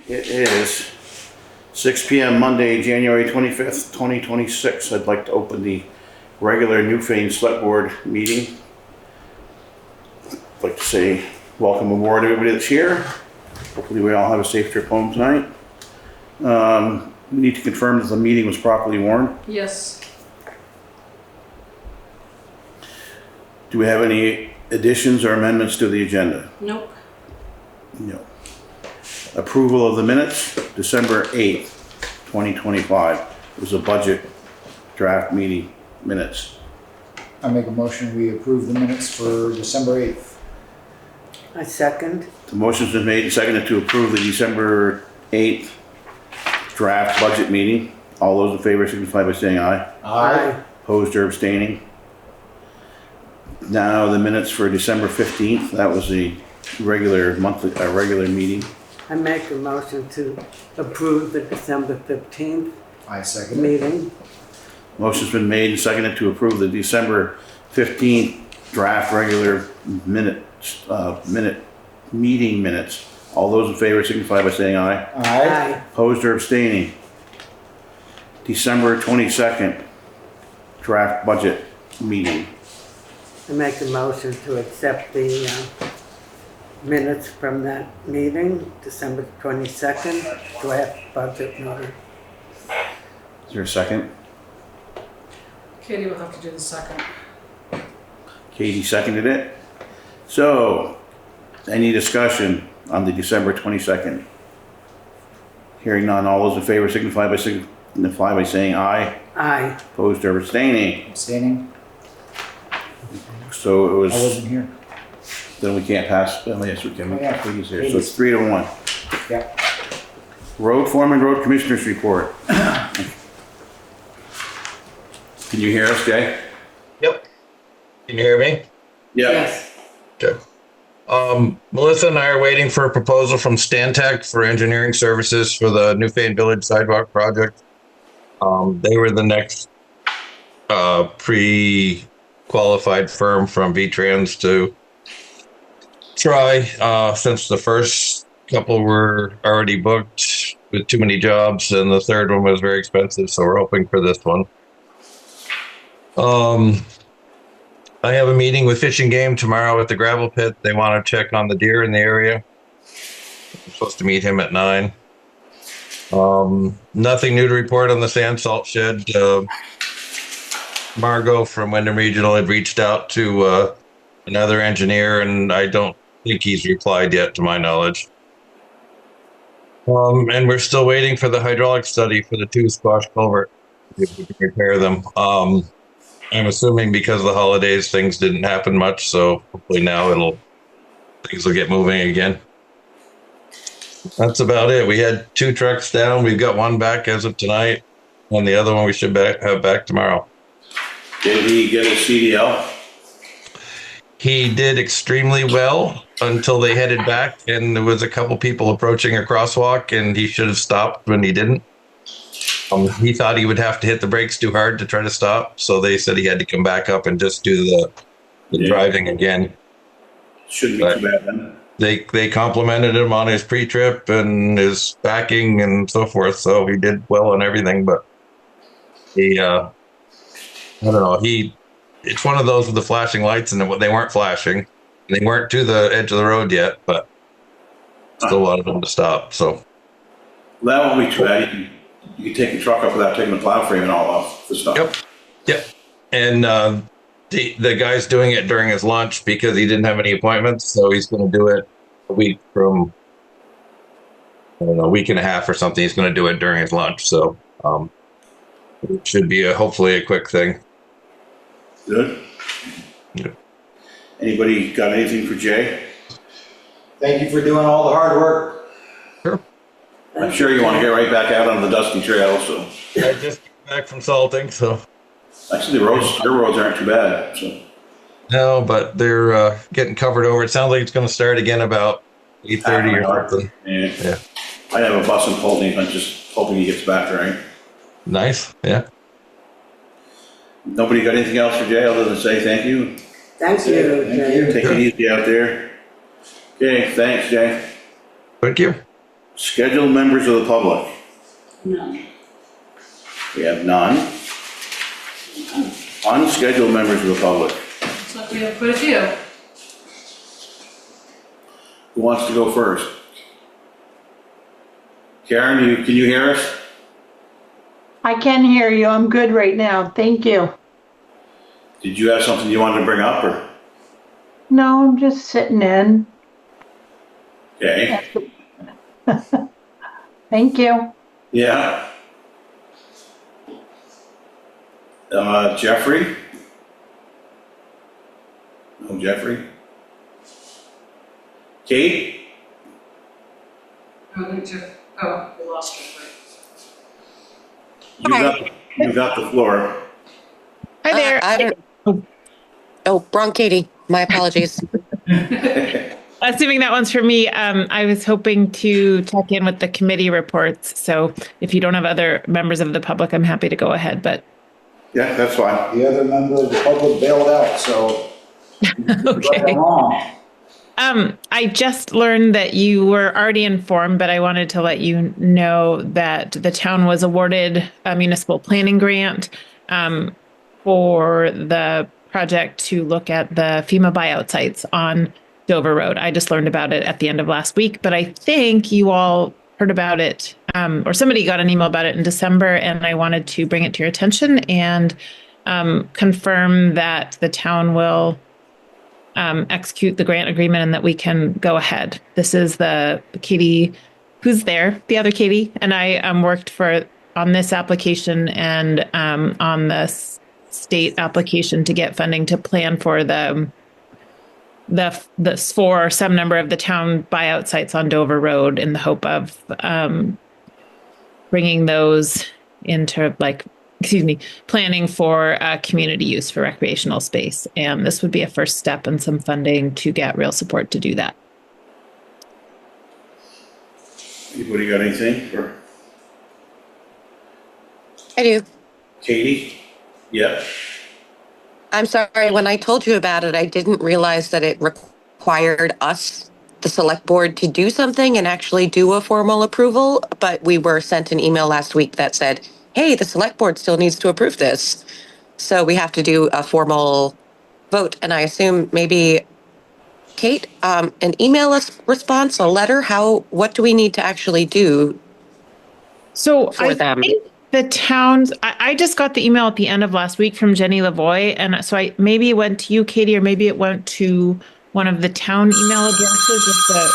It is 6 p.m. Monday, January 25th, 2026. I'd like to open the regular Newfane Selectboard meeting. I'd like to say welcome aboard everybody that's here. Hopefully we all have a safe trip home tonight. We need to confirm that the meeting was properly warned. Yes. Do we have any additions or amendments to the agenda? Nope. No. Approval of the minutes, December 8th, 2025. It was a budget draft meeting minutes. I make a motion we approve the minutes for December 8th. I second. The motion's been made and seconded to approve the December 8th draft budget meeting. All those in favor signify by saying aye. Aye. Opposed or abstaining. Now the minutes for December 15th. That was a regular meeting. I make a motion to approve the December 15th I second it. meeting. Motion's been made and seconded to approve the December 15th draft regular meeting minutes. All those in favor signify by saying aye. Aye. Opposed or abstaining. December 22nd draft budget meeting. I make a motion to accept the minutes from that meeting, December 22nd, draft budget meeting. Is there a second? Katie will have to do the second. Katie seconded it. So, any discussion on the December 22nd? Hearing none, all those in favor signify by saying aye. Aye. Opposed or abstaining. Abstaining? So it I was, wasn't here. then we can't pass, well, yes, we can. Oh, yeah. Katie's here. So it's 3-1. Yeah. Road Foreman, Road Commissioners report. Can you hear us, Jay? Yep. Can you hear me? Yes. Good. Melissa and I are waiting for a proposal from Stantec for engineering services for the Newfane Village sidewalk project. They were the next pre-qualified firm from V-Trans to try, since the first couple were already booked with too many jobs, and the third one was very expensive, so we're hoping for this one. I have a meeting with Fish and Game tomorrow at the gravel pit. They want to check on the deer in the area. I'm supposed to meet him at 9. Nothing new to report on the sand salt shed. Margot from Wyndham Regional had reached out to another engineer, and I don't think he's replied yet, to my knowledge. And we're still waiting for the hydraulic study for the 2 squash culvert, if we can repair them. I'm assuming because of the holidays, things didn't happen much, so hopefully now things will get moving again. That's about it. We had 2 trucks down. We've got 1 back as of tonight, and the other one we should have back tomorrow. Did he get a CDL? He did extremely well until they headed back, and there was a couple people approaching a crosswalk, and he should have stopped when he didn't. He thought he would have to hit the brakes too hard to try to stop, so they said he had to come back up and just do the driving again. Shouldn't be too bad then. They complimented him on his pre-trip and his backing and so forth, so he did well on everything, but he, I don't know, it's one of those with the flashing lights, and they weren't flashing. They weren't to the edge of the road yet, but still wanted them to stop, so. That won't be too bad. You can take the truck up without taking the plow frame and all off the stuff. Yep. And the guy's doing it during his lunch because he didn't have any appointments, so he's going to do it a week from, I don't know, a week and a half or something. He's going to do it during his lunch, so it should be hopefully a quick thing. Good. Yep. Anybody got anything for Jay? Thank you for doing all the hard work. Sure. I'm sure you want to get right back out on the dusty trail, so. I just came back from salting, so. Actually, your roads aren't too bad, so. No, but they're getting covered over. It sounds like it's going to start again about 8:30 or something. Yeah. I have a bus in Pulteney. I'm just hoping he gets back right. Nice, yeah. Nobody got anything else for Jay other than say thank you? Thank you. Thank you. Take it easy out there. Okay, thanks, Jay. Thank you. Scheduled members of the public. No. We have none. Unscheduled members of the public. Looks like we have quite a few. Who wants to go first? Karen, can you hear us? I can hear you. I'm good right now. Thank you. Did you have something you wanted to bring up, or? No, I'm just sitting in. Okay. Thank you. Yeah. Jeffrey? No, Jeffrey? Kate? Oh, we lost it. You got the floor. Hi there. I don't. Oh, wrong Katie. My apologies. Assuming that one's for me, I was hoping to check in with the committee reports. So if you don't have other members of the public, I'm happy to go ahead. But Yeah, that's fine. The other member of the public bailed out, so. okay. I just learned that you were already informed, but I wanted to let you know that the town was awarded a municipal planning grant for the project to look at the FEMA buyout sites on Dover Road. I just learned about it at the end of last week, but I think you all heard about it, or somebody got an email about it in December, and I wanted to bring it to your attention and confirm that the town will execute the grant agreement and that we can go ahead. This is the Katie, who's there, the other Katie, and I worked on this application and on this state application to get funding to plan for the for some number of the town buyout sites on Dover Road in the hope of bringing those into planning for community use for recreational space. And this would be a first step in some funding to get real support to do that. Anybody got anything? Or I do. Katie? Yep. I'm sorry. When I told you about it, I didn't realize that it required us, the select board, to do something and actually do a formal approval. But we were sent an email last week that said, hey, the select board still needs to approve this. So we have to do a formal vote. And I assume maybe, Kate, an email response, a letter, what do we need to actually do for them? Think the towns, I just got the email at the end of last week from Jenny Lavoie. And so maybe it went to you, Katie, or maybe it went to one of the town email addresses with the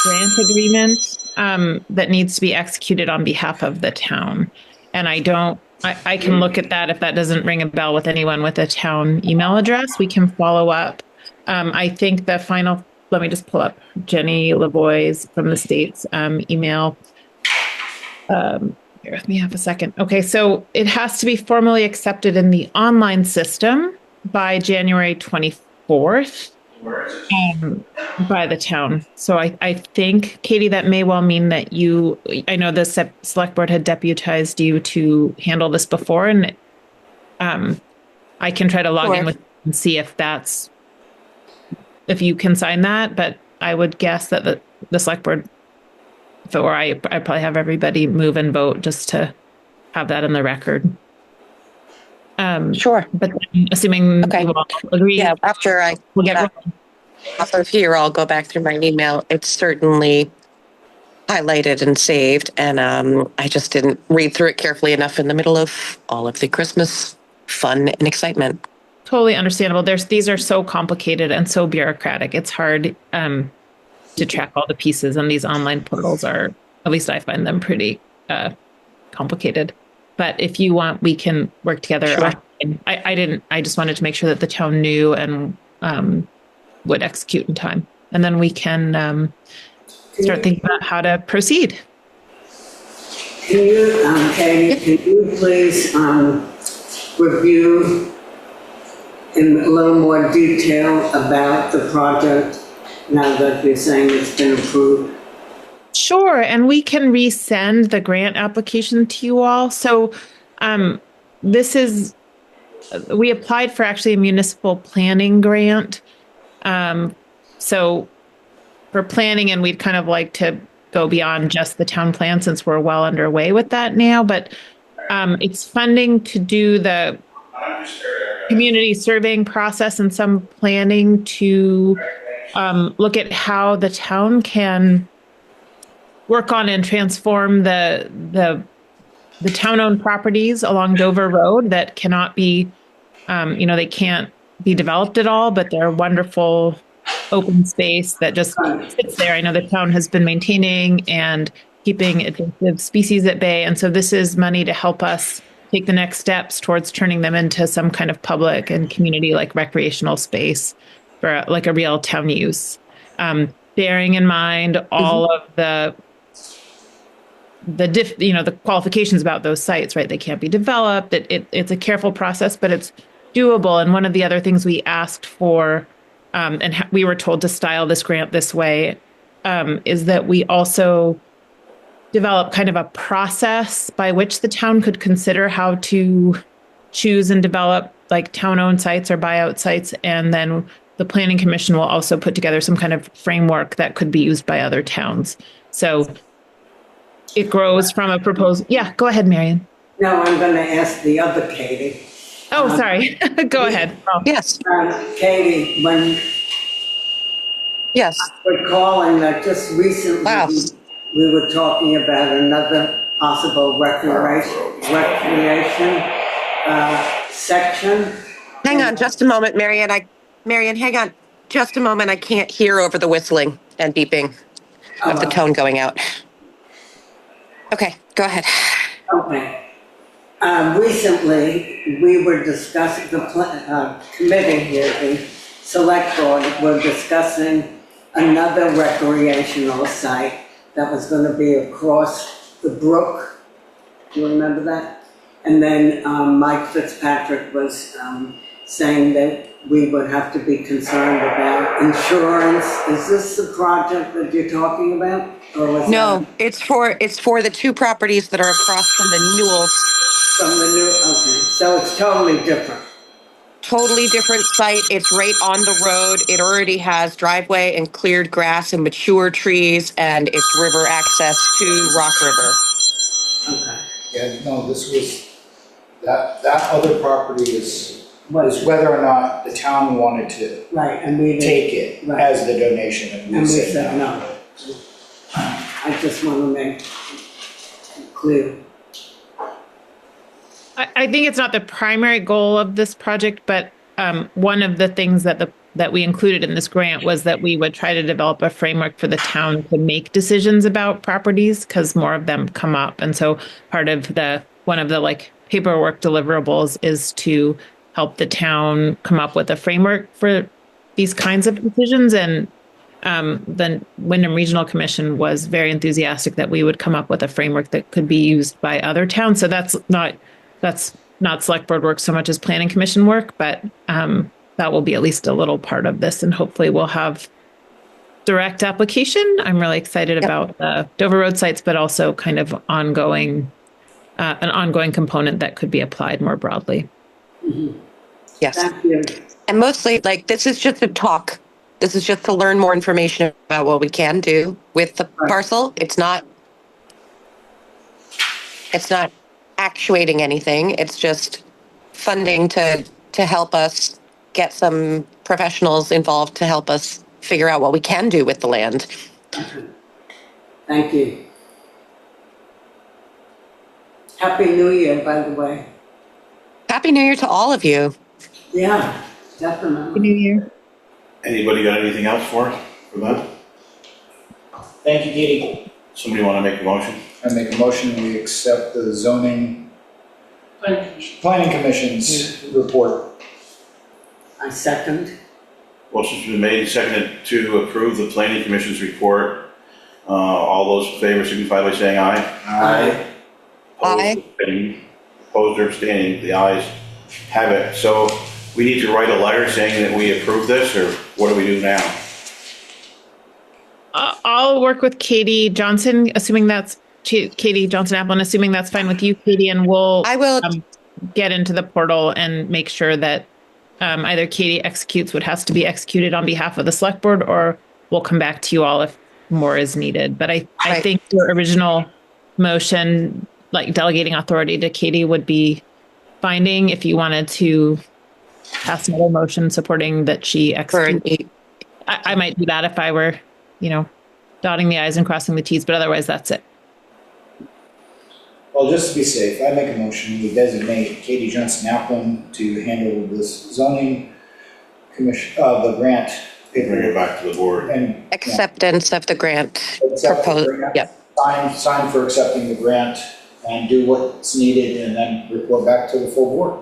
grant agreement that needs to be executed on behalf of the town. And I can look at that. If that doesn't ring a bell with anyone with a town email address, we can follow up. I think the final, let me just pull up Jenny Lavoie's from the state's email. Bear with me half a second. Okay, so it has to be formally accepted in the online system by January 24th. By the town. So I think, Katie, that may well mean that I know the select board had deputized you to handle this before, and I can try to log in with and see if you can sign that, but I would guess that the select board, if it were I'd probably have everybody move and vote just to have that in the record. Sure. But assuming you all agree. Yeah, after I get off of here, I'll go back through my email. It's certainly highlighted and saved, and I just didn't read through it carefully enough in the middle of all of the Christmas fun and excitement. Totally understandable. These are so complicated and so bureaucratic. It's hard to track all the pieces, and these online portals are, at least I find them pretty complicated. But if you want, we can work together. Sure. I just wanted to make sure that the town knew and would execute in time. And then we can start thinking about how to proceed. Can you, Katie, can you please review in a little more detail about the project now that you're saying it's been approved? Sure, and we can resend the grant application to you all. So we applied for actually a municipal planning grant. So for planning, and we'd kind of like to go beyond just the town plan since we're well underway with that now. But it's funding to do the community surveying process and some planning to look at how the town can work on and transform the town-owned properties along Dover Road that cannot be, they can't be developed at all, but they're wonderful open space that just sits there. I know the town has been maintaining and keeping invasive species at bay. And so this is money to help us take the next steps towards turning them into some kind of public and community like recreational space for like a real town use. Bearing in mind all of the qualifications about those sites, right? They can't be developed. It's a careful process, but it's doable. And one of the other things we asked for, we were told to style this grant this way, is that we also develop kind of a process by which the town could consider how to choose and develop like town-owned sites or buyout sites. And then the Planning Commission will also put together some kind of framework that could be used by other towns. So it grows from a proposal. Yeah, go ahead, Marion. No, I'm going to ask the other Katie. Oh, sorry. Go ahead. Oh. Yes. Katie, when Yes. recalling that just recently Wow. we were talking about another possible recreation section. Hang on just a moment, Marion. Marion, hang on just a moment. I can't hear over the whistling and beeping of the tone going out. Okay, go ahead. Okay. Recently, we were discussing, the committee here, the select board, were discussing another recreational site that was going to be across the brook. Do you remember that? And then Mike Fitzpatrick was saying that we would have to be concerned about insurance. Is this the project that you're talking about? Or was No, it's for the two properties that are across from the Newells. from the new, okay, so it's totally different. Totally different site. It's right on the road. It already has driveway and cleared grass and mature trees, and it's river access to Rock River. Okay. Yeah, no, this was, that other property is whether or not the town wanted to Right, and we didn't. take it Right. as the donation, and And we said no. no. I just want to make clear. I think it's not the primary goal of this project, but one of the things that we included in this grant was that we would try to develop a framework for the town to make decisions about properties because more of them come up. And so part of one of the like paperwork deliverables is to help the town come up with a framework for these kinds of decisions. And the Wyndham Regional Commission was very enthusiastic that we would come up with a framework that could be used by other towns. So that's not select board work so much as planning commission work, but that will be at least a little part of this, and hopefully we'll have direct application. I'm really excited about the Dover Road sites, but also kind of an ongoing component that could be applied more broadly. Mm-hmm. Yes. Thank you. And mostly, like, this is just a talk. This is just to learn more information about what we can do with the parcel. It's not actuating anything. It's just funding to help us get some professionals involved to help us figure out what we can do with the land. Thank you. Happy New Year, by the way. Happy New Year to all of you. Yeah, definitely. New Year. Anybody got anything else for that? Thank you, Katie. Somebody want to make a motion? I make a motion, we accept the planning commission's report. I second. Motion's been made and seconded to approve the planning commission's report. All those in favor signify by saying aye. Aye. Aye. Opposed or abstaining, the ayes have it. So we need to write a letter saying that we approve this, or what do we do now? I'll work with Katie Johnson, assuming that's Katie Johnson Applin, assuming that's fine with you, Katie, and I will get into the portal and make sure that either Katie executes what has to be executed on behalf of the select board, or we'll come back to you all more is needed. But I Right. think your original motion, like delegating authority to Katie, would be binding if you wanted to pass another motion supporting that she execute. I might do that if I were, dotting the i's and crossing the t's, but otherwise that's it. Well, just to be safe, I make a motion, we designate Katie Johnson-Applin to handle this zoning commission, the grant Bring it paperwork. back to the board. And Acceptance of the grant accept the proposed. grant, Yep. sign for accepting the grant and do what's needed and then report back to the full board.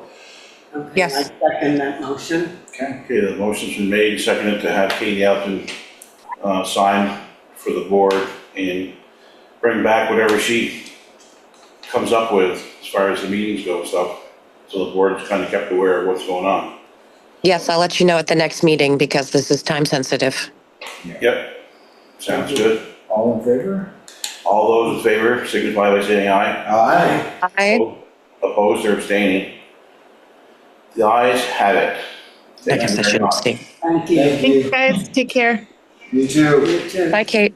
Okay, Yes. I second that motion. Okay, the motion's been made and seconded to have Katie out to sign for the board and bring back whatever she comes up with as far as the meetings go and stuff. So the board's kind of kept aware of what's going on. Yes, I'll let you know at the next meeting because this is time sensitive. Yep, sounds good. All in favor? All those in favor signify by saying aye. Aye. I Opposed or abstaining? The ayes have it. Thank guess you I very should much. abstain. Thank you. Thank Thanks, you. guys. Take care. You too. You too. Bye, Kate.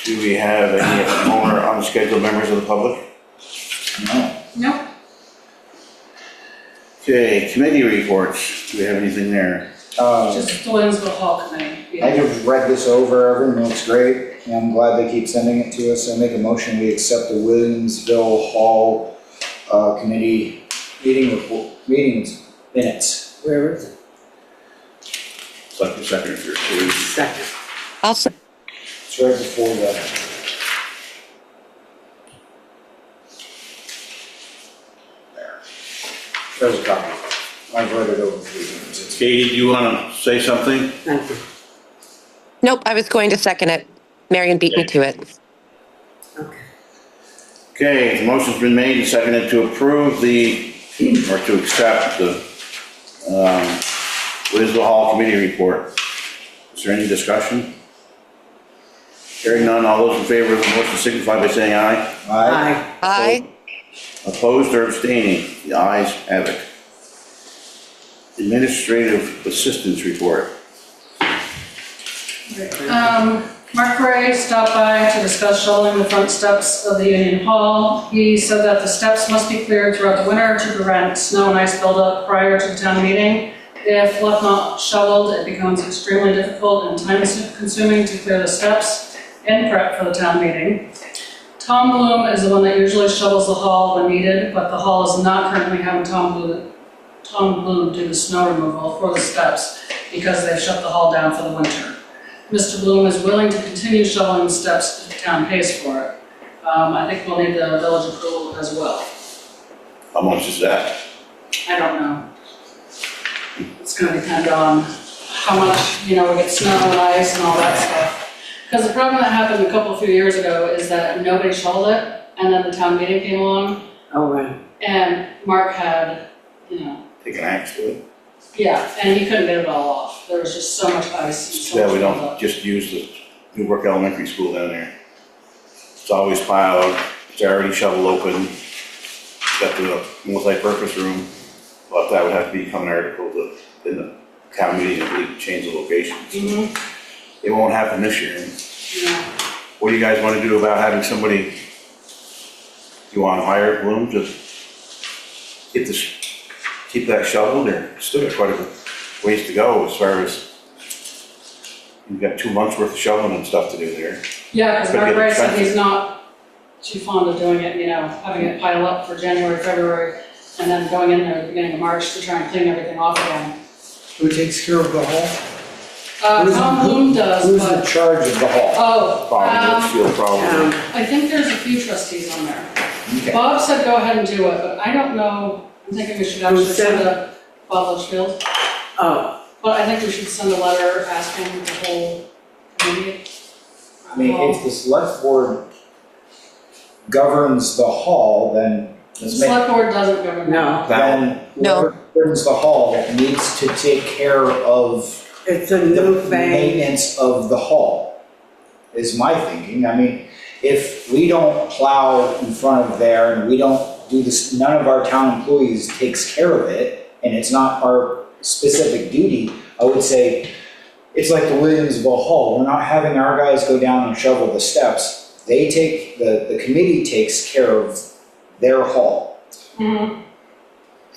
Do we have any more unscheduled members of the public? No. Nope. Okay, committee reports. Do we have anything there? Just the Williamsville Hall Committee. I just read this over, everything looks great, and I'm glad they keep sending it to us. I make a motion, we accept the Williamsville Hall Committee meetings minutes. Where is it? Select the second for two. Second. Also, It's right before the. There. There's a copy. I've read it over 3 times. It's Katie, do you want to say something? Thank you. nope, I was going to second it. Marion beat me to it. Okay. Okay, the motion's been made and seconded to approve or to accept the Williamsville Hall Committee report. Is there any discussion? Hearing none, all those in favor of the motion signify by saying aye. Aye. Aye. Opposed or abstaining? The ayes have it. Administrative assistance report. Mark Ray stopped by to discuss shoveling the front steps of the Union Hall. He said that the steps must be cleared throughout the winter to prevent snow and ice buildup prior to the town meeting. If left not shoveled, it becomes extremely difficult and time-consuming to clear the steps and prep for the town meeting. Tom Bloom is the one that usually shovels the hall when needed, but the hall is not currently having Tom Bloom do the snow removal for the steps because they've shut the hall down for the winter. Mr. Bloom is willing to continue shoveling the steps if the town pays for it. I think we'll need the village approval as well. How much is that? I don't know. It's gonna depend on how much, we get snow and ice and all that stuff. Because the problem that happened a few years ago is that nobody shoveled it, and then the town meeting came along, All right. and Mark had, Take an axe to it? yeah, and he couldn't get it all off. There was just so much ice and so Yeah, much we don't buildup. just use the Newbrook Elementary School down there. It's always piled, it's already shovel open. Got the multi-purpose room, but that would have to become an article in the town meeting, I believe, to change the location. Mhm. It won't happen this year. Yeah. What do you guys want to do about having somebody, you want to hire Bloom to keep that shoveled, or still got quite a ways to go as far as you've got 2 months worth of shoveling and stuff to do there. Yeah, because Could Mark get Ray said expensive. he's not too fond of doing it, having it pile up for January, February, and then going in there at the beginning of March to try and clean everything off again. Who takes care of the hall? Tom Bloom does, Who's in but, charge of the hall? Problem, Litchfield problem. I think there's a few trustees on there. Okay. Bob said go ahead and do it, but I don't know, I'm thinking we should actually Who said send a, Bob Litchfield. Oh, But I think we should send a letter asking the whole committee. I mean, if the select board governs the hall, then The let's make, select board doesn't govern that. no, then No. whoever governs the hall needs to take care of it's a the Newfane. maintenance of the hall, is my thinking. I mean, if we don't plow in front of there and we don't do this, none of our town employees takes care of it, and it's not our specific duty, I would say it's like the Williamsville Hall. We're not having our guys go down and shovel the steps. They take, the committee takes care of their hall. Mhm.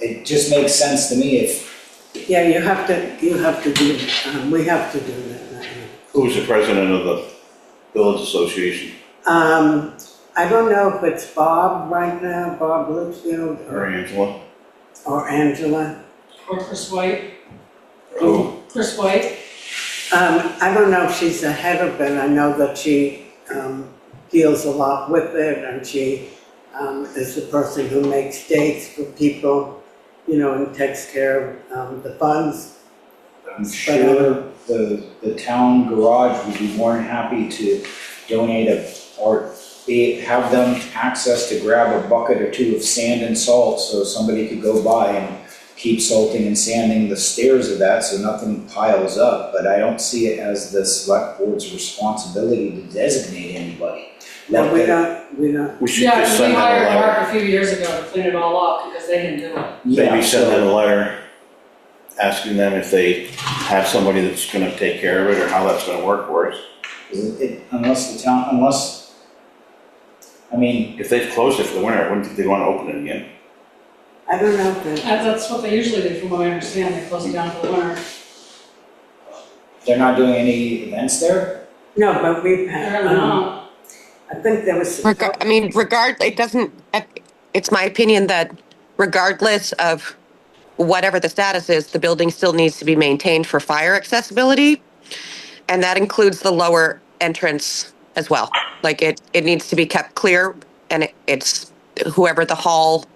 It just makes sense to me if, Yeah, you have to do, we have to do that. Who's the president of the village association? I don't know if it's Bob right now, Bob Litchfield, Or Angela? or Angela. Or Chris White. Who? Chris White. I don't know if she's the head of it. I know that she deals a lot with it, and she is the person who makes dates for people, you know, and takes care of the funds. I'm sure the town garage would be more than happy to donate have them access to grab a bucket or two of sand and salt so somebody could go by and keep salting and sanding the stairs of that so nothing piles up. But I don't see it as the select board's responsibility to designate anybody. No, we don't. We should Yeah, just because we send them hired a letter. Mark a few years ago to clean it all up because they didn't do it. Maybe send them a letter asking them if they have somebody that's gonna take care of it or how that's gonna work for us. I mean, If they've closed it for the winter, I wouldn't think they'd wanna open it again. I don't know if it, That's what they usually do, from what I understand. They close it down for the winter. they're not doing any events there? no, but we've They're had, not. I think there was. I mean, it doesn't, it's my opinion that regardless of whatever the status is, the building still needs to be maintained for fire accessibility. And that includes the lower entrance as well. Like it needs to be kept clear, and it's whoever the hall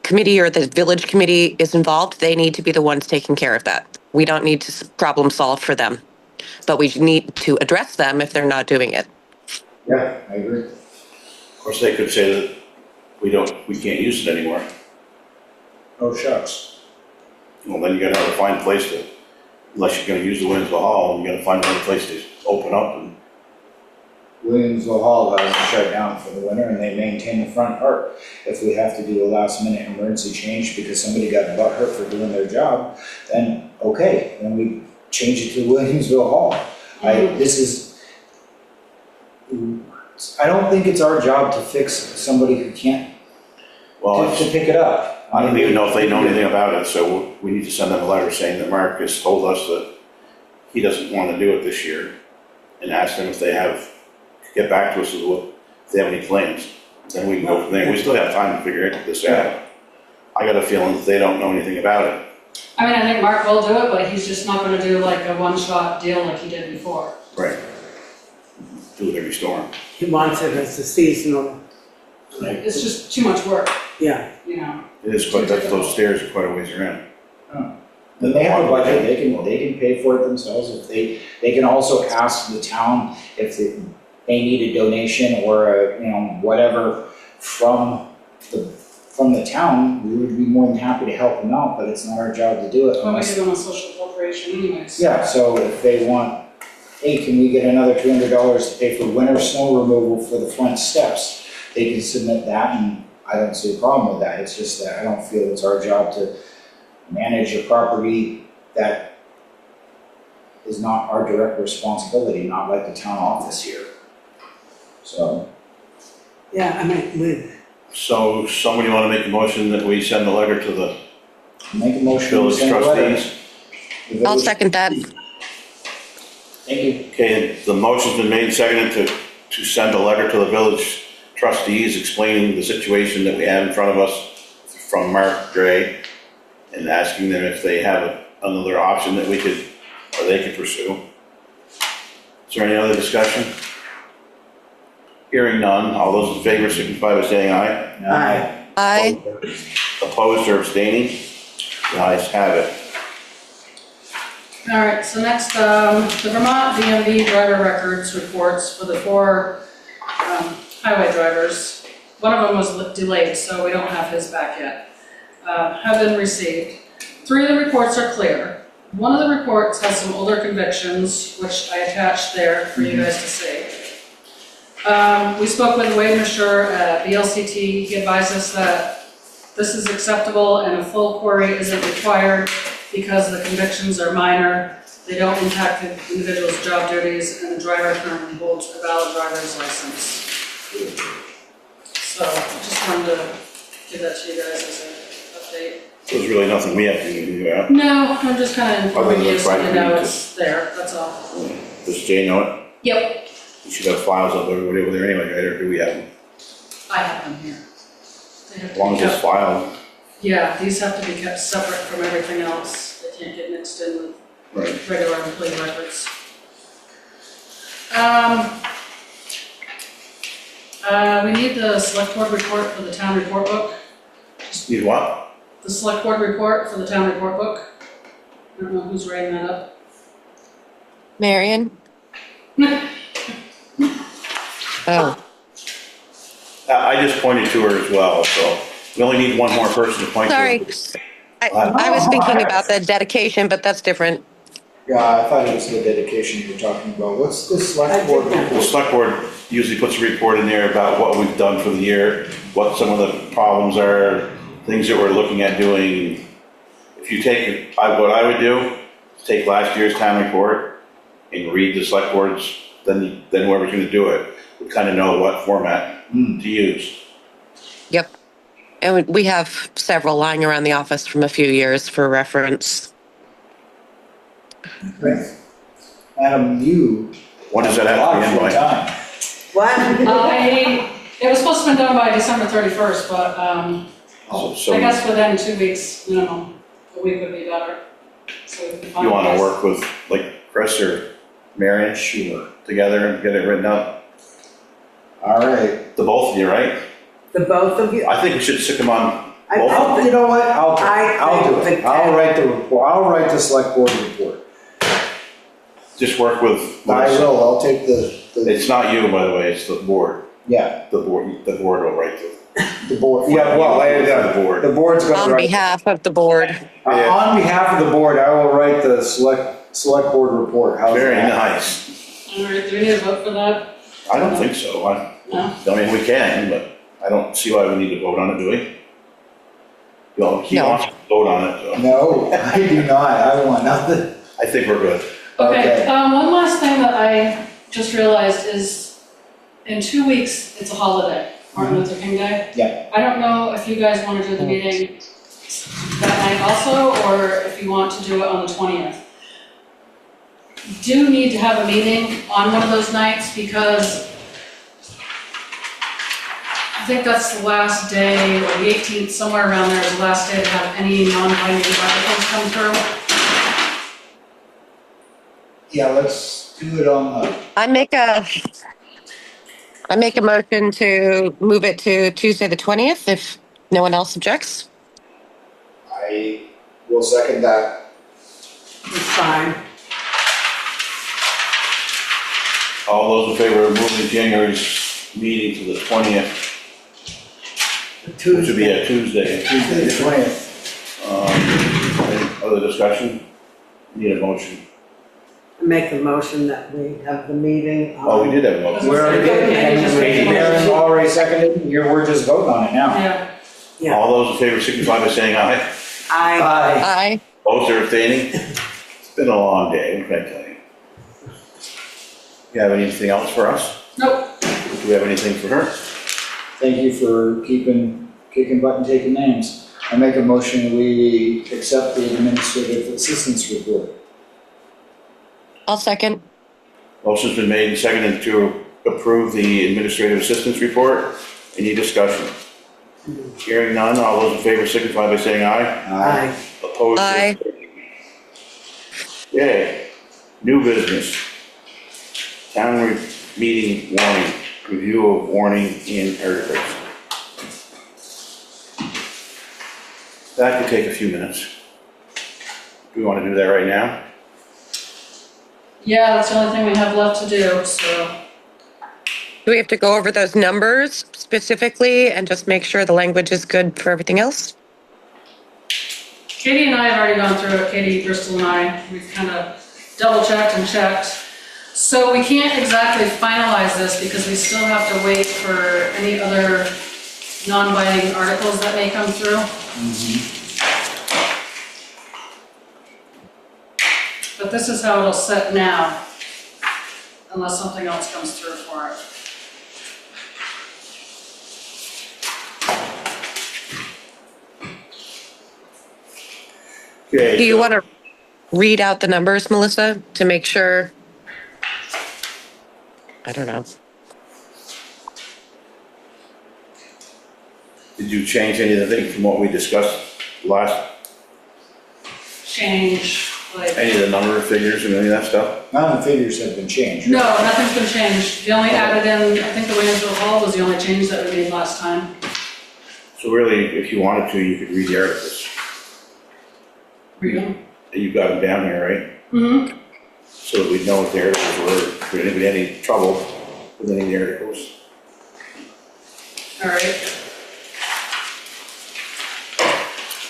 committee or the village committee is involved, they need to be the ones taking care of that. We don't need to problem solve for them, but we need to address them if they're not doing it. Yeah, I agree. Of course, they could say that we can't use it anymore. Oh, shucks. Well, then you gotta have to find a place to, unless you're gonna use the Williamsville Hall, you gotta find another place to open up and. Williamsville Hall has to shut down for the winter and they maintain the front part. If we have to do a last minute emergency change because somebody got butt hurt for doing their job, then okay, then we change it to Williamsville Hall. I don't think it's our job to fix somebody who can't, to pick it up. I don't even know if they know anything about it, so we need to send them a letter saying that Mark has told us that he doesn't want to do it this year, and ask them if they get back to us with if they have any plans. Then we can go from there. We still have time to figure this out. I got a feeling that they don't know anything about it. I mean, I think Mark will do it, but he's just not gonna do like a one-shot deal like he did before. Right. Do it every storm. He wants it as a seasonal, It's just too much work, yeah. you know? It is quite, those stairs are quite a ways around. Then they have a budget, they can pay for it themselves. If they can also ask the town if they need a donation or whatever from the town, we would be more than happy to help them out, but it's not our job to do it. Well, we do them on social corporation anyways. Yeah, so if they want, hey, can we get another $200 to pay for winter snow removal for the front steps? They can submit that, and I don't see a problem with that. It's just that I don't feel it's our job to manage a property that is not our direct responsibility, not like the town office here. So. Yeah, I mean, So somebody want to make a motion that we send a letter to the Make a motion. to village send a letter. trustees? The I'll village- second that. Thank you. Okay, the motion's been made and seconded to send a letter to the village trustees explaining the situation that we have in front of us from Mark Gray and asking them if they have another option that we could, or they could pursue. Is there any other discussion? Hearing none, all those in favor signify by saying aye. Aye. Aye. Opposed or abstaining? The ayes have it. All right, so next, the Vermont DMV driver records reports for the 4 highway drivers. One of them was delayed, so we don't have his back yet. Have been received. 3 of the reports are clear. One of the reports has some older convictions, which I attached there for you guys to see. We spoke with Wade Misher at BLCT. He advised us that this is acceptable and a full query isn't required because the convictions are minor They don't impact the individual's job duties, and the driver currently holds a valid driver's license. So just wanted to give that to you guys as an update. So there's really nothing we have to do, yeah? No, I'm just kind of informing Other than you so trying you to know read it's there, that's all. Does Jay know it? Yep, You should have files of everybody over there anyway, right, or do we have them? I have them here. They have As to long be as it's kept- filed. Yeah, these have to be kept separate from everything else. They can't get mixed in with Right. regular employee records. We need the select board report for the town report book. Need what? The select board report for the town report book. I don't know who's writing that up. Marion? Oh, I just pointed to her as well, so we only need one more person to point to. sorry. I was thinking about the dedication, but that's different. Yeah, I thought it was the dedication you were talking about. What's the select board The report? select board usually puts a report in there about what we've done for the year, what some of the problems are, things that we're looking at doing. If you take, what I would do, is take last year's town report and read the select boards, then whoever's gonna do it would kind of know what format to use. Yep. And we have several lying around the office from a few years for reference. Madam, you. When does that have to be in by? Time. What? It was supposed to be done by December 31st, but So I guess within 2 weeks minimum, a week would be better. So we can you wanna finalize. work with like Chris or Marion, sure, together and get it written up? All right. The both of you, right? The both of you? I think we should stick them on both of them. You know what? I'll do think it. I'll write the report. I'll write the select board report. Just work with. I will. I'll take the, It's not you, by the way, it's the board. yeah, The board will write the board. Yeah, well, the board. the board's gonna On write. behalf of the board. On behalf of the board, I will write the select board report. How's Very that? nice. All right, do we need to vote for that? I don't think so. No? I mean, we can, but I don't see why we need to vote on it, do we? He No. wants to vote on it, so No, I do not. I want nothing. I think we're good. Okay, Okay. one last thing that I just realized is in 2 weeks, it's a holiday, Martin Luther King Day. Yeah. I don't know if you guys want to do the meeting that night also, or if you want to do it on the 20th. Do need to have a meeting on one of those nights because I think that's the last day, or the 18th, somewhere around there is the last day to have any non-binding articles come through. Yeah, let's do it on the, I make a motion to move it to Tuesday the 20th if no one else objects. I will second that. It's fine. All those in favor of moving January's meeting to the 20th, which would be a Tuesday. Tuesday the 20th. Any other discussion? Need a motion? Make a motion that we have the meeting on. Oh, we did have a motion. We already did, and Aaron already seconded, we're just voting on it now. Yeah. Yeah. All those in favor signify by saying aye. I, Aye. Opposed or abstaining? It's been a long day, what can I tell you? You have anything else for us? Nope. Do we have anything for her? Thank you for kicking butt and taking names. I make a motion, we accept the administrative assistance report. I'll second. Motion's been made and seconded to approve the administrative assistance report. Any discussion? Hearing none, all those in favor signify by saying aye. I, Opposed? or Aye. abstaining? Yay. New business. Town meeting warning, review of warning in articles. That could take a few minutes. Do we want to do that right now? Yeah, that's the only thing we have left to do, so. Do we have to go over those numbers specifically and just make sure the language is good for everything else? Katie and I have already gone through it, Katie, Bristol and I, we've kind of double checked and checked. So we can't exactly finalize this because we still have to wait for any other non-binding articles that may come through. But this is how it'll sit now, unless something else comes through for it. Okay. Do you so- want to read out the numbers, Melissa, to make sure? I don't know. Did you change anything from what we discussed last, Change, like, any of the number of figures and any of that stuff? None of the figures have been changed. no, nothing's been changed. The only added in, I think the Williamsville Hall was the only change that we made last time. So really, if you wanted to, you could read the articles. Read them. You've got them down here, right? Mm-hmm. So that we'd know what the articles were, if there had been any trouble with any of the articles. All right.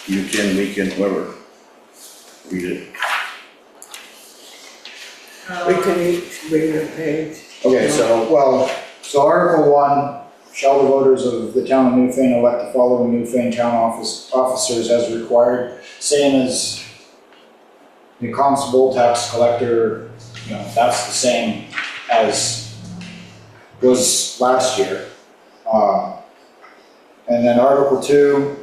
You can, we can, whoever, read it. We can each read a page. Okay, so Article 1, shall the voters of the town of Newfane elect the following Newfane town officers as required? Same as the constable, tax collector, that's the same as was last year. And then Article 2,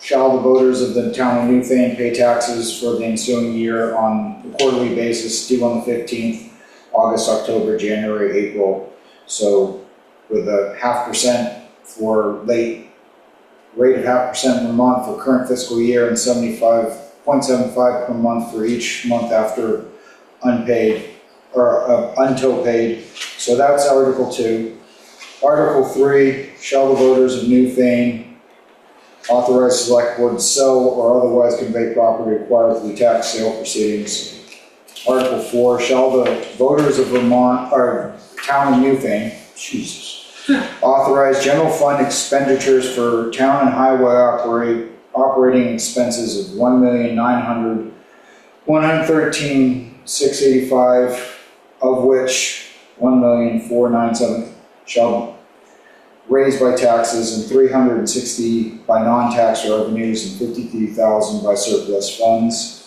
shall the voters of the town of Newfane pay taxes for the ensuing year on a quarterly basis due on the 15th, August, October, January, April. So with a 0.5% for rate of 0.5% per month for current fiscal year and 75.75 per month for each month after unpaid or until paid. So that's Article 2. Article 3, shall the voters of Newfane authorize select board to sell or otherwise convey property required through tax sale proceedings. Article 4, shall the voters of Vermont, or town of Newfane, authorize general fund expenditures for town and highway operating expenses of $1,113,685, of which $1,497,000 shall raised by taxes and $360,000 by non-tax revenues and $53,000 by surplus funds.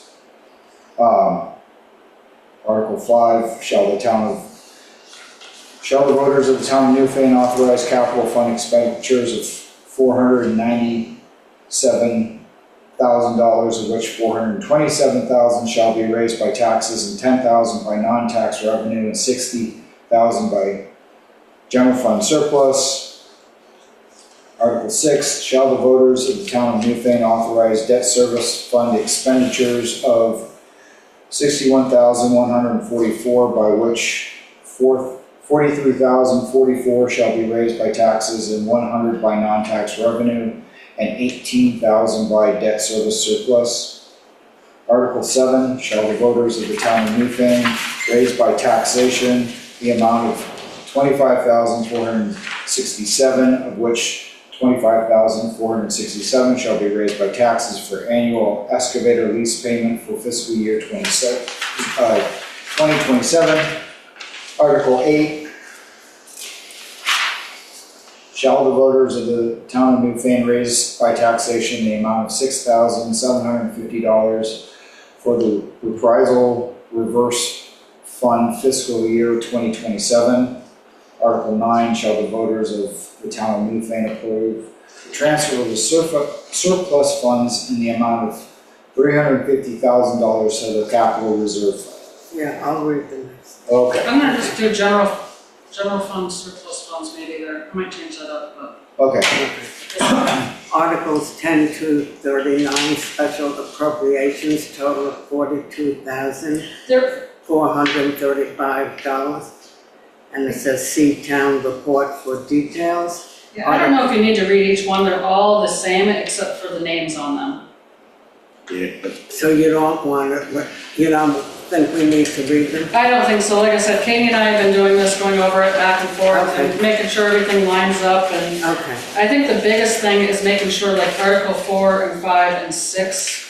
Article 5, shall the voters of the town of Newfane authorize capital fund expenditures of $497,000, of which $427,000 shall be raised by taxes and $10,000 by non-tax revenue and $60,000 by general fund surplus. Article 6, shall the voters of the town of Newfane authorize debt service fund expenditures of $61,144, by which $43,044 shall be raised by taxes and $100 by non-tax revenue and $18,000 by debt service surplus. Article 7, shall the voters of the town of Newfane raise by taxation the amount of $25,467, of which $25,467 shall be raised by taxes for annual excavator lease payment for fiscal year 2027. Article 8, shall the voters of the town of Newfane raise by taxation the amount of $6,750 for the reprisal reverse fund fiscal year 2027. Article 9, shall the voters of the town of Newfane approve the transfer of the surplus funds in the amount of $350,000 to the capital reserve fund. Yeah, I'll read the next. Okay, I'm gonna just do general fund surplus funds maybe there. I might change that up, but. okay. Articles 10 to 39, special appropriations, total of $42,435. And it says see town report for details. Yeah, I don't know if you need to read each one. They're all the same except for the names on them. Yeah, So you don't want to, you don't think we need to read them? I don't think so. Like I said, Katie and I have been doing this, going over it back and forth and Okay. making sure everything lines up. And Okay. I think the biggest thing is making sure like Article 4 and 5 and 6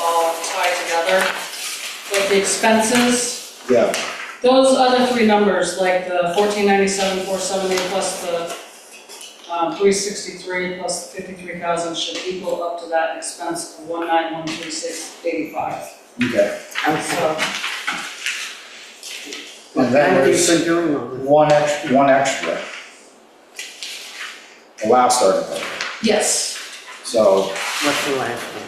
all tie together. Like the expenses, Yeah, those other three numbers, like the 1497, 470 plus the 363 plus 53,000 should equal up to that expense of 1913685. okay. Okay. So And then Thank you there's for doing all this. one extra. The last article. Yes. So, What's the last one?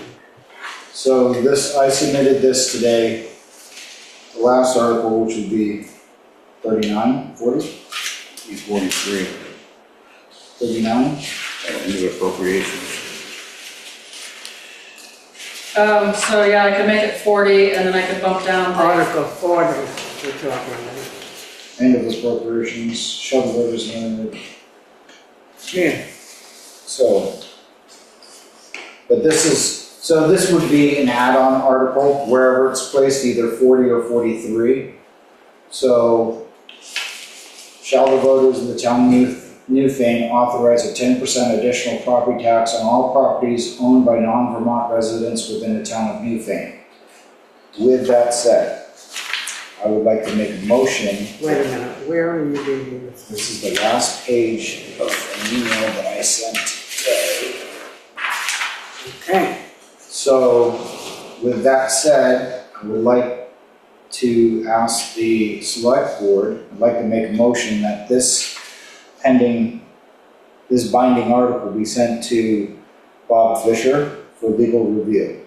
so this, I submitted this today. The last article, which would be 39, 40, He's 43, 39. into appropriations. So yeah, I could make it 40 and then I could bump down the, Article 40, we're talking about. End of appropriations, shall the voters know. Yeah, So, but this is, so this would be an add-on article wherever it's placed, either 40 or 43. So, shall the voters of the town of Newfane authorize a 10% additional property tax on all properties owned by non-Vermont residents within the town of Newfane? With that said, I would like to make a motion. wait a minute, where are you reading this? This is the last page of an email that I sent today. Okay, So, with that said, I would like to ask the select board, I'd like to make a motion that this binding article be sent to Bob Fisher for legal review.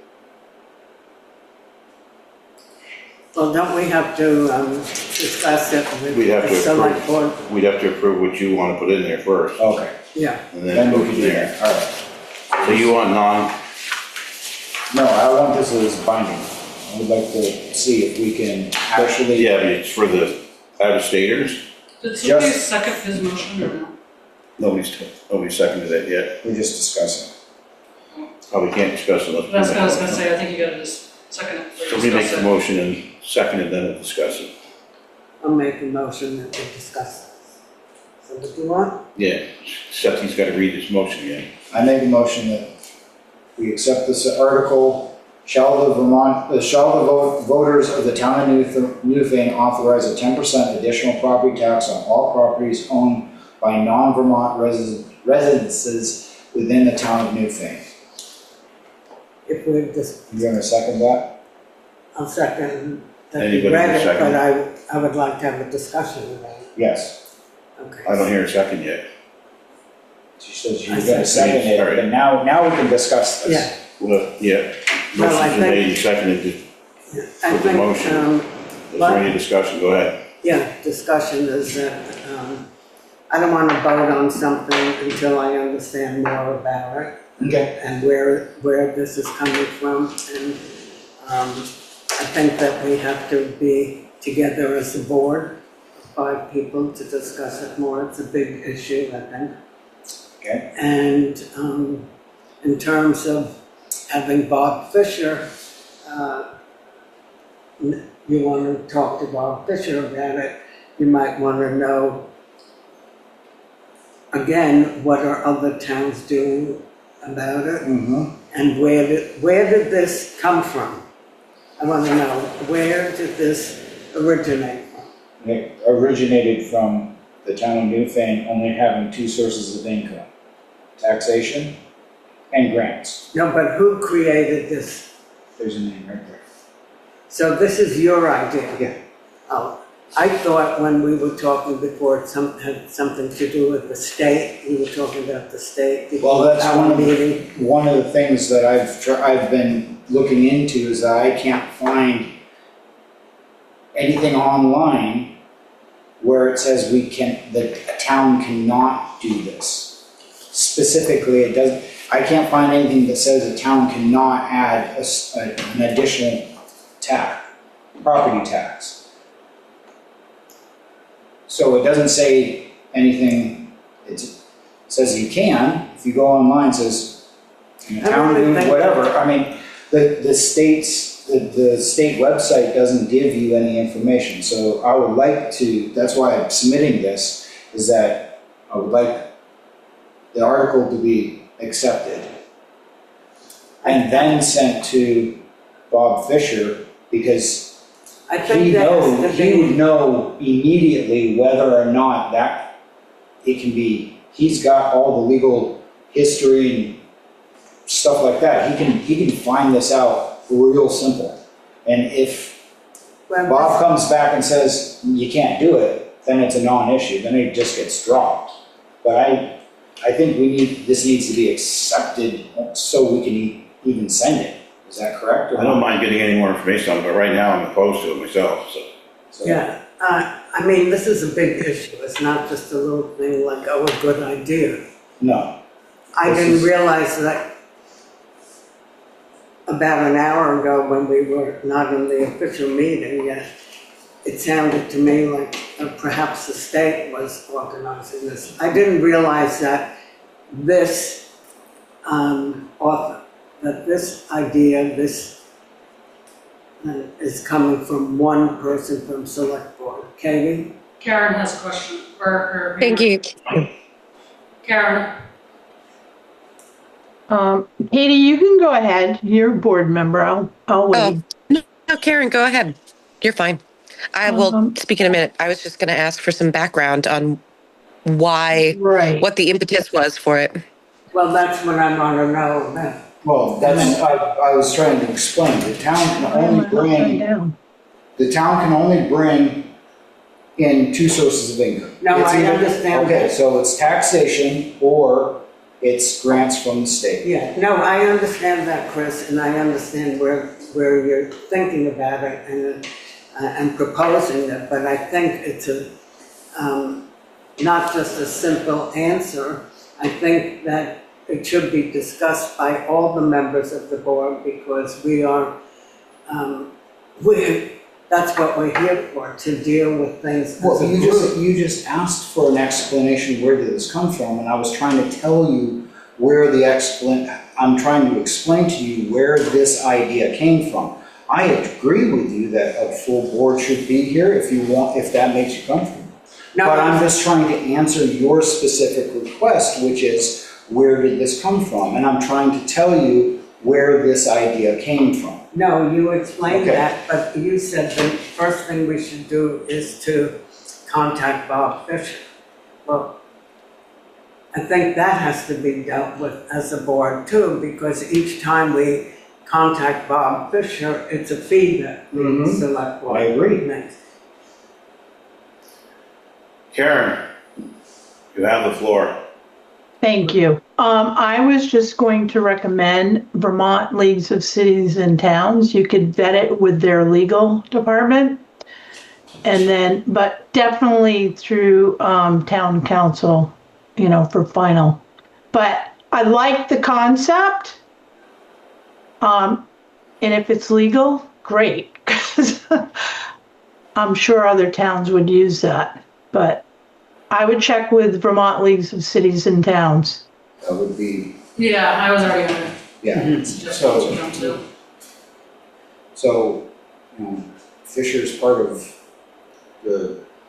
well, don't we have to discuss it with We'd have the to select board? We'd have to approve what you want to put in there first, Okay, Yeah, and then then we go can from do there. that, all right. So you want No, I want this as binding. I would like to see if we can actually. yeah, but it's for the out-of-staters? did somebody Just- second his motion or no? Nobody seconded it yet. We're just discussing. Probably can't discuss it unless. That's what I was gonna say, I think you gotta just second it. before you Somebody makes discuss the it. motion and second it, then we'll discuss it. I'll make a motion that we discuss this. So what do you want? Yeah, except he's got to read his motion again. I make a motion that we accept this article. Shall the voters of the town of Newfane authorize a 10% additional property tax on all properties owned by non-Vermont residences within the town of Newfane? If we just, You gonna second that? I'll second that we Anybody read will it, second but I would like to have a discussion about it. Yes. Okay. I don't hear a second yet. She says I you're gonna second second it, All right. but now we can discuss this. Yeah. Well, yeah, Well, I motion's been made and seconded. I With the think, motion. Is there any discussion? Go ahead. yeah, discussion is that, I don't want to vote on something until I understand more about it Okay. and where this is coming from. And I think that we have to be together as a board, 5 people, to discuss it more. It's a big issue, I think. Okay. And in terms of having Bob Fisher, you want to talk to Bob Fisher about it, you might want to know, again, what are other towns doing about it? Mm-hmm. And where did this come from? I want to know, where did this originate from? It originated from the town of Newfane only having 2 sources of income: taxation and grants. No, but who created this? There's a name right there. So this is your idea? Yeah. Oh, I thought when we were talking before, it had something to do with the state. We were talking about the state. Well, that's our meeting. one of the things that I've been looking into is that I can't find anything online where it says that a town cannot do this. Specifically, I can't find anything that says a town cannot add an additional property tax. So it doesn't say anything, it says you can. If you go online, it says, in a town doing whatever. I mean, the state website doesn't give you any information. So I would like to, that's why I'm submitting this, is that I would like the article to be accepted and then sent to Bob Fisher, because I think that has to he would be, know immediately whether or not that it can be, he's got all the legal history and stuff like that. He can find this out real simple. And if Well, Bob comes back and says, you can't do it, then it's a non-issue, then it just gets dropped. But I think this needs to be accepted so we can even send it. Is that correct? or I don't not? mind getting any more information on it, but right now I'm opposed to it myself, so. So- Yeah, I mean, this is a big issue. It's not just a little thing like, oh, a good idea. No, I This didn't is- realize that about an hour ago when we were not in the official meeting yet, it sounded to me like perhaps the state was organizing this. I didn't realize that this this idea, is coming from one person from Select Board. Katie? Karen has a question, or. Thank you. Karen, Katie, you can go ahead. You're a board member. I'll wait. No, Karen, go ahead. You're fine. I will speak in a minute. I was just going to ask for some background on Right. what the impetus was for it. Well, that's what I want to know. well, I was trying to explain, the town can only bring in two sources of income. No, It's I either- understand Okay, that. so it's taxation or it's grants from the state. Yeah, no, I understand that, Chris, and I understand where you're thinking about it and proposing it, but I think it's not just a simple answer. I think that it should be discussed by all the members of the board because that's what we're here for, to deal with things Well, as a you group. just asked for an explanation, where did this come from? And I was trying to tell you where I'm trying to explain to you where this idea came from. I agree with you that a full board should be here if that makes you comfortable. No, But I'm just trying to answer your specific request, which is, where did this come from? And I'm trying to tell you where this idea came from. No, you explained Okay. that, but you said the first thing we should do is to contact Bob Fisher. Well, I think that has to be dealt with as a board too, because each time we contact Bob Fisher, it's a fee that the Mhm. select board I agree. makes. Karen, you have the floor. Thank you. I was just going to recommend Vermont Leagues of Cities and Towns. You could vet it with their legal department. And then, but definitely through town council, for final. But I like the concept. And if it's legal, great. 'Cause I'm sure other towns would use that. But I would check with Vermont Leagues of Cities and Towns. That would be, yeah, I was already gonna yeah. suggest So- what you come to. So, Fisher's part of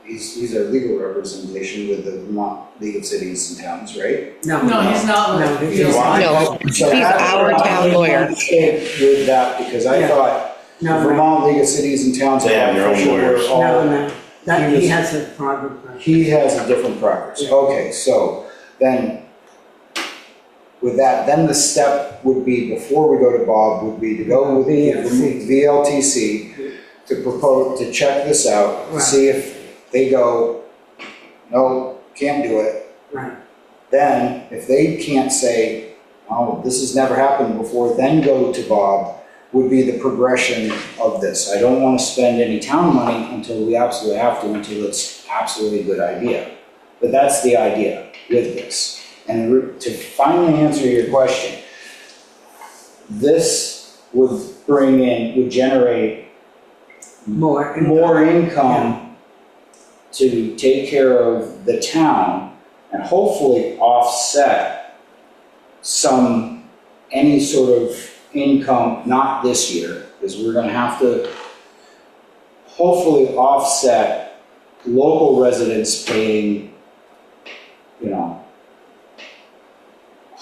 he's our legal representation with the Vermont League of Cities and Towns, right? No, No, he's not. No, with- he's he's not. No, So he's that's our what town I'm lawyer. trying to say with that, because I Yeah. thought the No, no, Vermont League of Cities and Towns. They have their own Fisher were lawyers. all- no, that, He he was- has a private practice. He has a different preference. Yeah. Okay, so then with that, then the step would be, before we go to Bob, would be to go with the VLTC to propose, to check this out, Right. see if they go, no, can't do it. Right. Then, if they can't say, oh, this has never happened before, then go to Bob, would be the progression of this. I don't want to spend any town money until we absolutely have to, until it's absolutely a good idea. But that's the idea with this. And to finally answer your question, this would generate More. more income to take care of the town and hopefully offset any sort of income, not this year, because we're gonna have to hopefully offset local residents paying,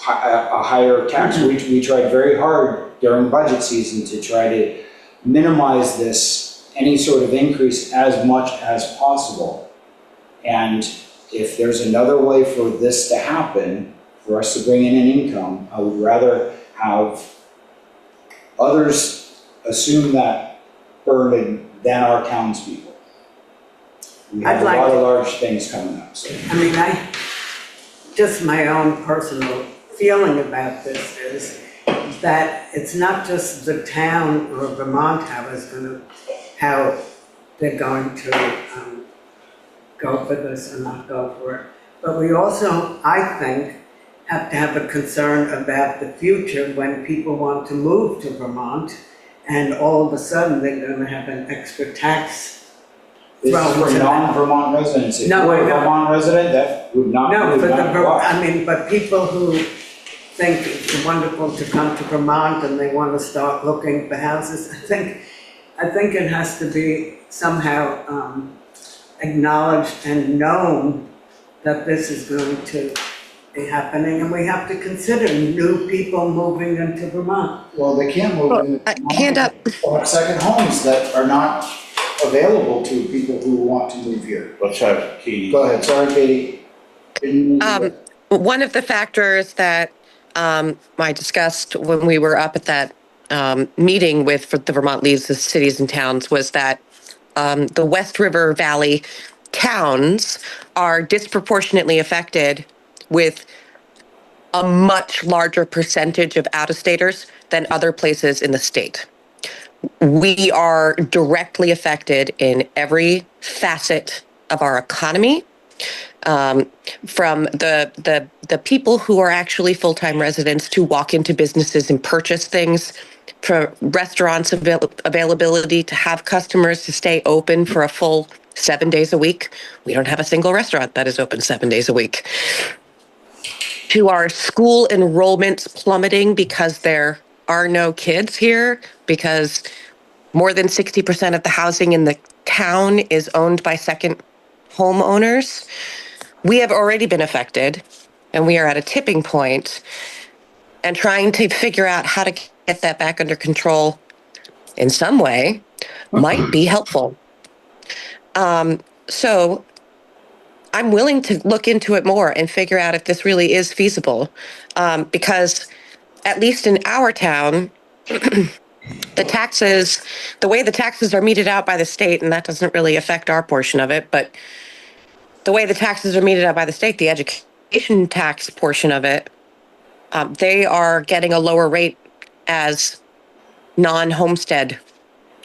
a higher tax. We tried very hard during budget season to try to minimize any sort of increase as much as possible. And if there's another way for this to happen, for us to bring in an income, I would rather have others assume that burden than our townspeople. We have I'd a like lot to- of large things coming up, so. I mean, just my own personal feeling about this is that it's not just the town or Vermont how they're going to go for this or not go for it. But we also, I think, have to have a concern about the future when people want to move to Vermont and all of a sudden they're going to have an extra tax. This is for non-Vermont residents. If No, you're I a know. Vermont resident, that would not. No, would but not apply. but people who think it's wonderful to come to Vermont and they want to start looking for houses, I think it has to be somehow acknowledged and known that this is going to be happening, and we have to consider new people moving into Vermont. Well, they can't move in. Hand up. Or second homes that are not available to people who want to move here. Let's have Katie. Go ahead, sorry, Katie. One of the factors that I discussed when we were up at that meeting with the Vermont Leagues of Cities and Towns was that the West River Valley towns are disproportionately affected with a much larger percentage of out-of-staters than other places in the state. We are directly affected in every facet of our economy, from the people who are actually full-time residents to walk into businesses and purchase things, from restaurants availability to have customers to stay open for a full 7 days a week. We don't have a single restaurant that is open 7 days a week. To our school enrollments plummeting because there are no kids here, because more than 60% of the housing in the town is owned by second homeowners. We have already been affected, and we are at a tipping point, and trying to figure out how to get that back under control in some way might be helpful. So I'm willing to look into it more and figure out if this really is feasible, because at least in our town, the way the taxes are meted out by the state, and that doesn't really affect our portion of it, but the way the taxes are meted out by the state, the education tax portion of it, they are getting a lower rate as non-homestead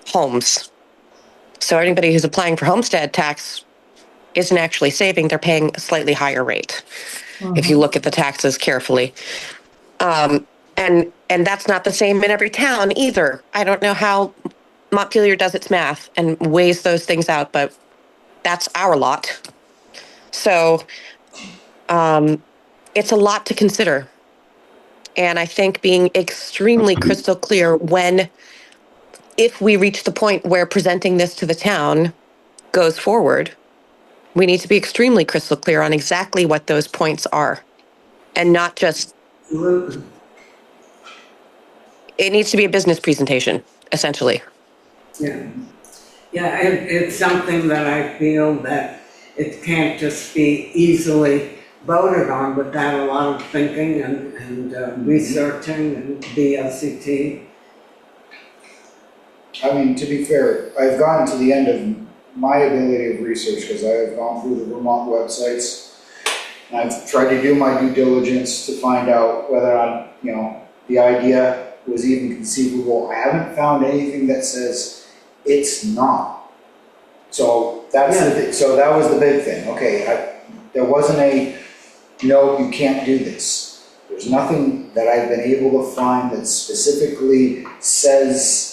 homes. So anybody who's applying for homestead tax isn't actually saving, they're paying a slightly higher rate, if you look at the taxes carefully. And that's not the same in every town either. I don't know how Montpelier does its math and weighs those things out, but that's our lot. So it's a lot to consider. And I think being extremely crystal clear if we reach the point where presenting this to the town goes forward, we need to be extremely crystal clear on exactly what those points are, and not just, it needs to be a business presentation, essentially. Yeah, it's something that I feel that it can't just be easily voted on without a lot of thinking and researching and VLCT. I mean, to be fair, I've gotten to the end of my ability of research because I have gone through the Vermont websites and I've tried to do my due diligence to find out whether or not, the idea was even conceivable. I haven't found anything that says it's not. So that was the big thing. Okay, there wasn't no, you can't do this. There's nothing that I've been able to find that specifically says.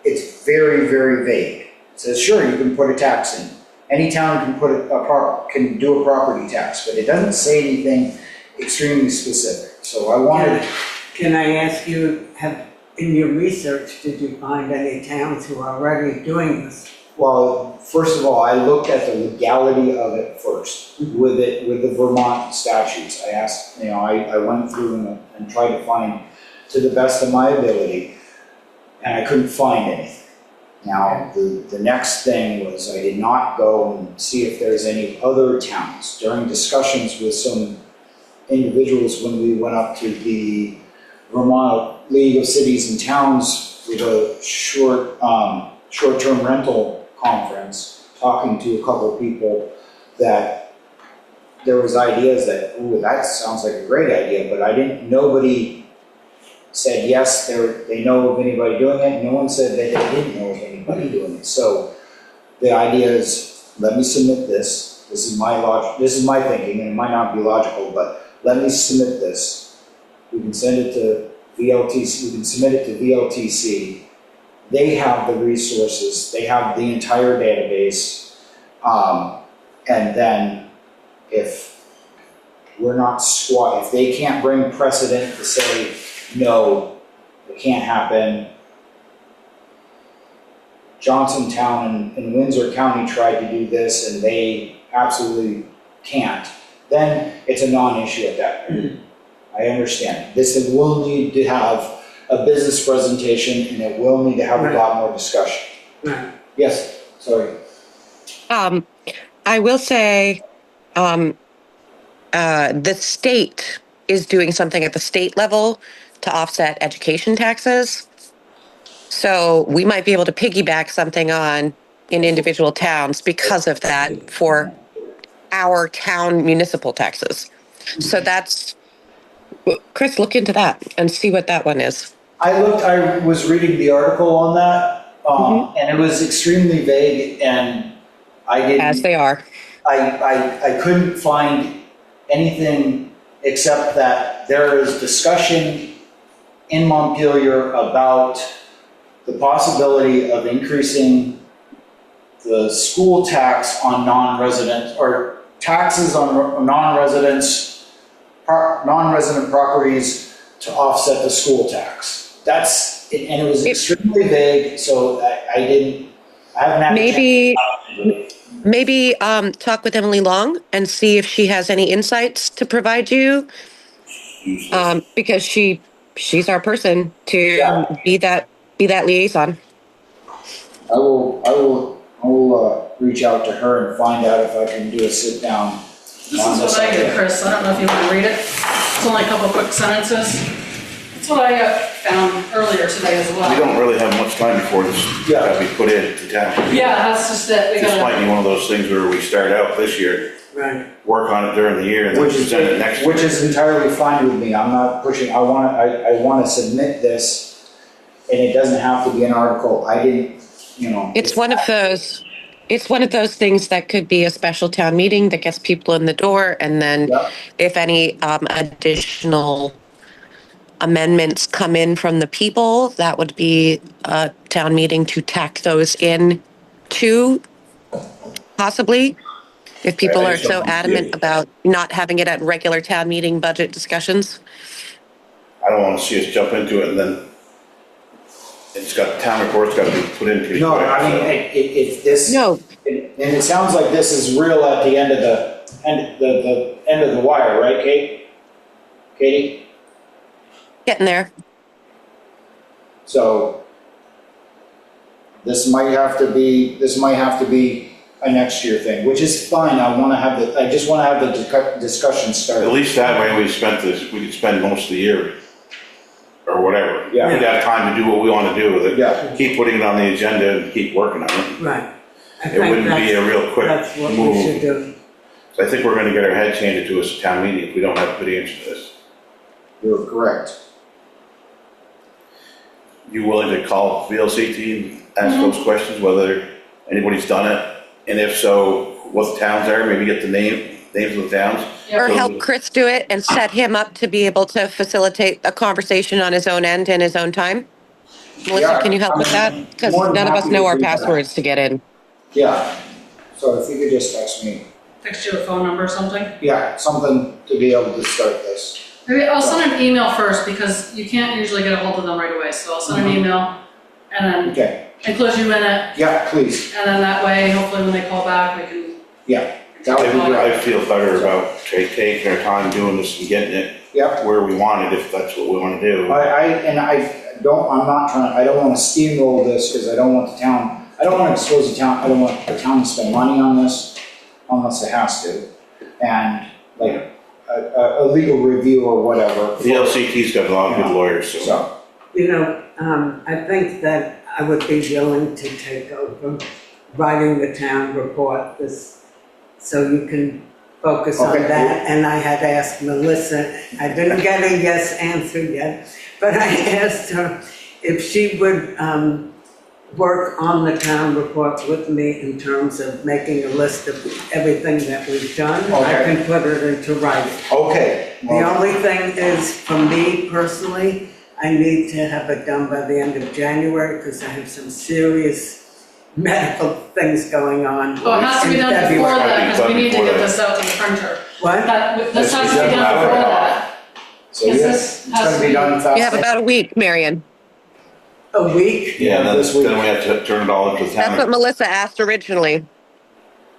It's very, very vague. It says, sure, you can put a tax in. Any town can do a property tax, but it doesn't say anything extremely specific. So I wanted. Can I ask you, in your research, did you find any towns who are already doing this? Well, first of all, I looked at the legality of it first, with the Vermont statutes. I asked, I went through and tried to find, to the best of my ability, and I couldn't find anything. Now, the next thing was I did not go and see if there's any other towns. During discussions with some individuals when we went up to the Vermont League of Cities and Towns with a short short-term rental conference, talking to a couple of people, that there was ideas that, ooh, that sounds like a great idea, but nobody said yes, they know of anybody doing it. No one said that they didn't know of anybody doing it. So the idea is, let me submit this. This is my thinking, and it might not be logical, but let me submit this. We can send it to VLTC, we can submit it to VLTC. They have the resources, they have the entire database, and then if we're not if they can't bring precedent to say, no, it can't happen. Johnsontown and Windsor County tried to do this and they absolutely can't, then it's a non-issue at that point. I understand. This will need to have a business presentation and it will need to have a lot more discussion. Right. Yes, sorry. I will say, the state is doing something at the state level to offset education taxes. So we might be able to piggyback something on in individual towns because of that for our town municipal taxes. So that's, Chris, look into that and see what that one is. I was reading the article on that, and it was extremely vague, and I didn't. As they are. I couldn't find anything except that there is discussion in Montpelier about the possibility of increasing the school tax on non-resident, or taxes on non-resident properties to offset the school tax. That's, and it was extremely vague, so I haven't had a chance. Maybe talk with Emily Long and see if she has any insights to provide you, because she's our person to be that liaison. I will reach out to her and find out if I can do a sit down. This is what I get, Chris. I don't know if you want to read it. It's only a couple quick sentences. That's what I found earlier today as well. We don't really have much time before this got to be put into town. Yeah, that's just it. This might be one of those things where we start out this year, Right. work on it during the year, and then present it next year. Which is entirely fine with me. I'm not pushing. I want to submit this, and it doesn't have to be an article. I didn't, It's one of those things that could be a special town meeting that gets people in the door, and then if any additional amendments come in from the people, that would be a town meeting to tack those in to, possibly, if people are so adamant about not having it at regular town meeting budget discussions. I don't want to see us jump into it and then town report's got to be put in pretty quick. No, I mean, if this. No. And it sounds like this is real at the end of the end of the wire, right, Katie? Getting there. So this might have to be a next year thing, which is fine. I just want to have the discussion started. At least that way we could spend most of the year or whatever. Yeah. We'd have time to do what we want to do with it. Yeah. Keep putting it on the agenda and keep working on it. Right. It wouldn't be a real quick That's what we move. should do. So I think we're going to get our head handed to us at town meeting if we don't have a good answer to this. You're correct. You willing to call VLC team, ask those questions, whether anybody's done it? And if so, what the towns are, maybe get the names of the towns? Or help Chris do it and set him up to be able to facilitate a conversation on his own end and his own time. Melissa, can you help with that? Because more than none of us happy know to our do that. passwords to get in. Yeah. So if you could just text me, Text you a phone number or something. something to be able to start this. Maybe I'll send an email first because you can't usually get a hold of them right away. So I'll send an email and then Okay. include you in it. Yeah, please. And then that way, hopefully when they call back, we can. Yeah. That would be great. I feel better about taking our time doing this and getting it Yep. where we want it, if that's what we want to do. I don't want to steamroll this because I don't want to expose the town, I don't want the town to spend money on this unless it has to. And like a legal review or whatever. The LCT's got a lot of good lawyers, so. I think that I would be willing to take over writing the town report so you can focus on Okay. that. And I had asked Melissa, I didn't get a yes answer yet, but I asked her if she would work on the town report with me in terms of making a list of everything that we've done. I Okay. can put it into writing. Okay. The only thing is, for me personally, I need to have it done by the end of January because I have some serious medical things going on. Oh, it has to be in done before February. that, because we need to get this out to the printer. What? This has to be done before that. So Yes, yes, this it's has gonna to be be- done fast. You have about a week, Marion. A week? Yeah, and then, This week. then we have to turn it all into the That's what town. Melissa asked originally.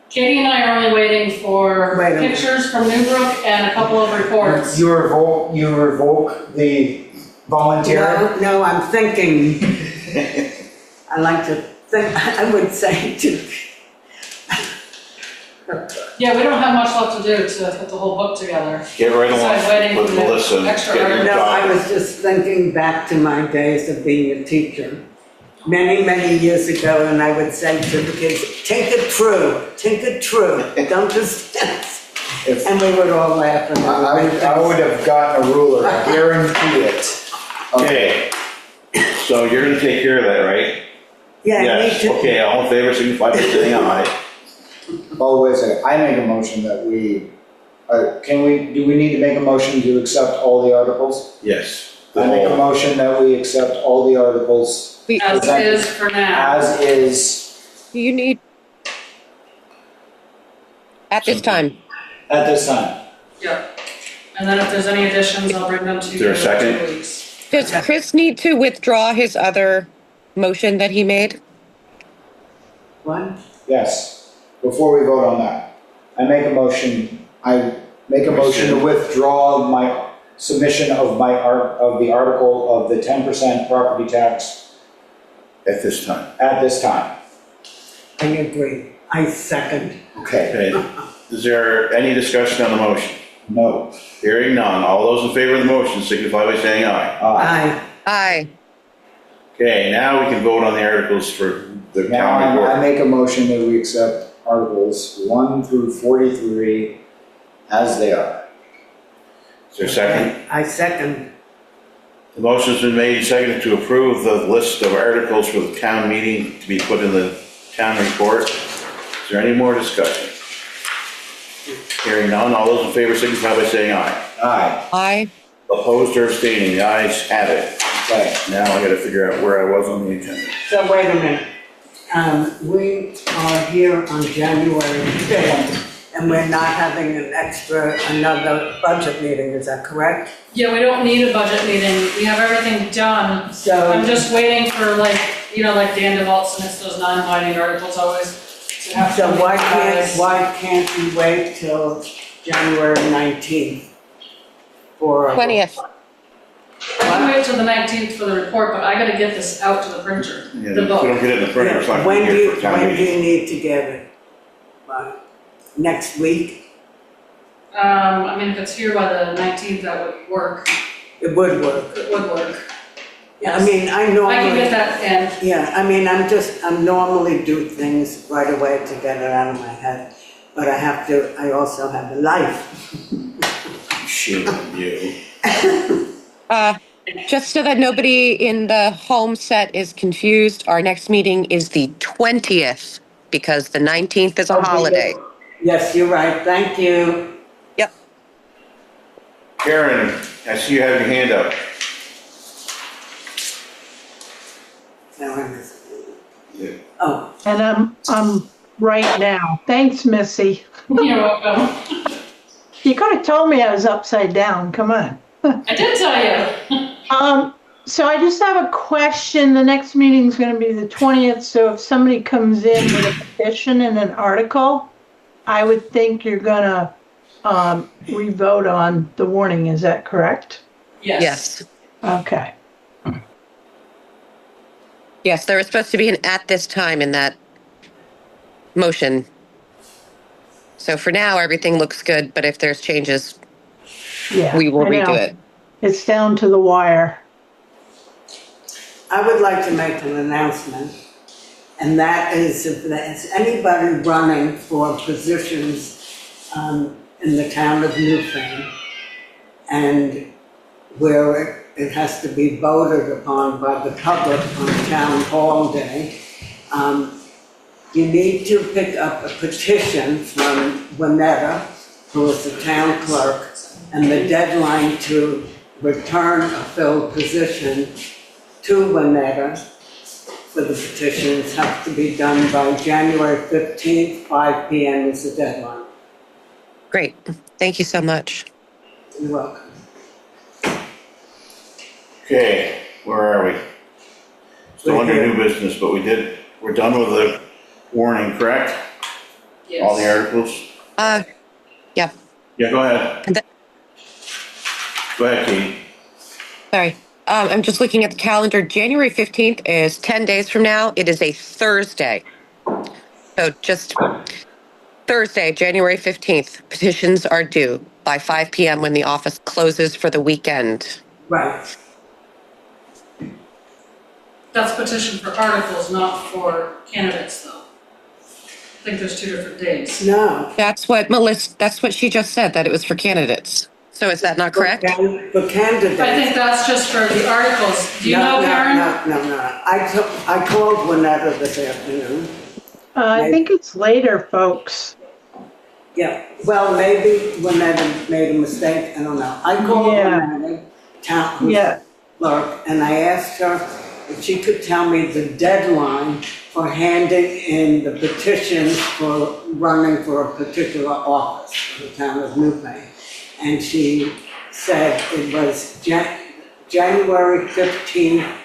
Katie and I are only waiting for Wait a minute. pictures from Newbrook and a couple of reports. You revoke the volunteer? No, I'm thinking, I like to think, I would say to, Yeah, we don't have much left to do to put the whole book together. Get right Besides along waiting with for the Melissa and extra get your article. no, I document. was just thinking back to my days of being a teacher. Many, many years ago, and I would say to the kids, take it true, don't just, If, and we would all laugh and I would have gotten a ruler, I guarantee it. Okay, so you're gonna take care of that, right? Yeah, I need Yes, to. okay, all in favor, signify by saying aye. Oh, wait a second, I make a motion that we, do we need to make a motion to accept all the articles? Yes. The I make a whole- motion that we accept all the articles As is for now. as is You need, at this time. at this time. Yep. And then if there's any additions, I'll bring them to you. Is there a in second? 2 weeks. Does Chris need to withdraw his other motion that he made? One, Yes, before we vote on that, I make a motion to withdraw my submission of the article of the 10% property tax At this time. at this time. I agree, I second. Okay, Okay, is there any discussion on the motion? no. Hearing none, all those in favor of the motion signify by saying aye. Aye. Aye. Okay, now we can vote on the articles for the Now town I report. make a motion that we accept articles 1 through 43 as they are. Is there a second? I second. The motion's been made and seconded to approve the list of articles for the town meeting to be put in the town report. Is there any more discussion? Hearing none, all those in favor signify by saying aye. Aye, Aye. Opposed or abstaining, the ayes have it. okay. Now I gotta figure out where I was on the agenda. So wait a minute. We are here on January 5th, and we're not having another budget meeting, is that correct? Yeah, we don't need a budget meeting. We have everything done. I'm So, just waiting for like Dan DeVault submits those non-binding articles always. to have so to why guys- can't we wait till January 19th for? 20th. I can wait till the 19th for the report, but I gotta get this out to the printer, Yeah, the if we don't book. get it in the printer, it's not gonna When be do here you, for town when do meeting. you need to get it? By next week? I mean, if it's here by the 19th, that would work. It would work. It would work. I mean, I I can get normally, that in. yeah, I mean, I normally do things right away to get it out of my head. But I also have a life. Shame on you. Just so that nobody in the home set is confused, our next meeting is the 20th because the 19th is a holiday. Yes, you're right, thank you. Yep. Karen, I see you have your hand up. Now I miss- Yeah. Oh, And I'm right now. Thanks, Missy. You're welcome. You could have told me I was upside down. Come on. I did tell you. So I just have a question. The next meeting's going to be the 20th. So if somebody comes in with a petition and an article, I would think you're going to re-vote on the warning. Is that correct? Yes. Okay. Yes, there was supposed to be an at this time in that motion. So for now, everything looks good, but if there's changes, Yeah. we will I know. redo it. It's down to the wire. I would like to make an announcement, and that is if there's anybody running for positions in the town of Newfane, and where it has to be voted upon by the public on town hall day, you need to pick up a petition from Winetta, who is the town clerk, and the deadline to return a filled position to Winetta for the petitions have to be done by January 15th, 5 p.m. is the deadline. Great. Thank you so much. You're welcome. Okay, where are we? Still under new business, but we're done with the warning, correct? Yes. All the articles? Yeah. Yeah, go ahead. And Go ahead, Katie. Sorry. I'm just looking at the calendar. January 15th is 10 days from now. It is a Thursday. So just Thursday, January 15th, petitions are due by 5 p.m. when the office closes for the weekend. Right. That's petition for articles, not for candidates, though. I think there's 2 different days. No. That's what she just said, that it was for candidates. So is that not correct? For candidates. I think that's just for the articles. Do you know, Karen? No. I called Winetta this afternoon. I think it's later, folks. Yeah, well, maybe Winetta made a mistake, I don't know. I called Winetta, town clerk, and I asked her if she could tell me the deadline for handing in the petitions for running for a particular office for the town of Newfane. And she said it was January 15th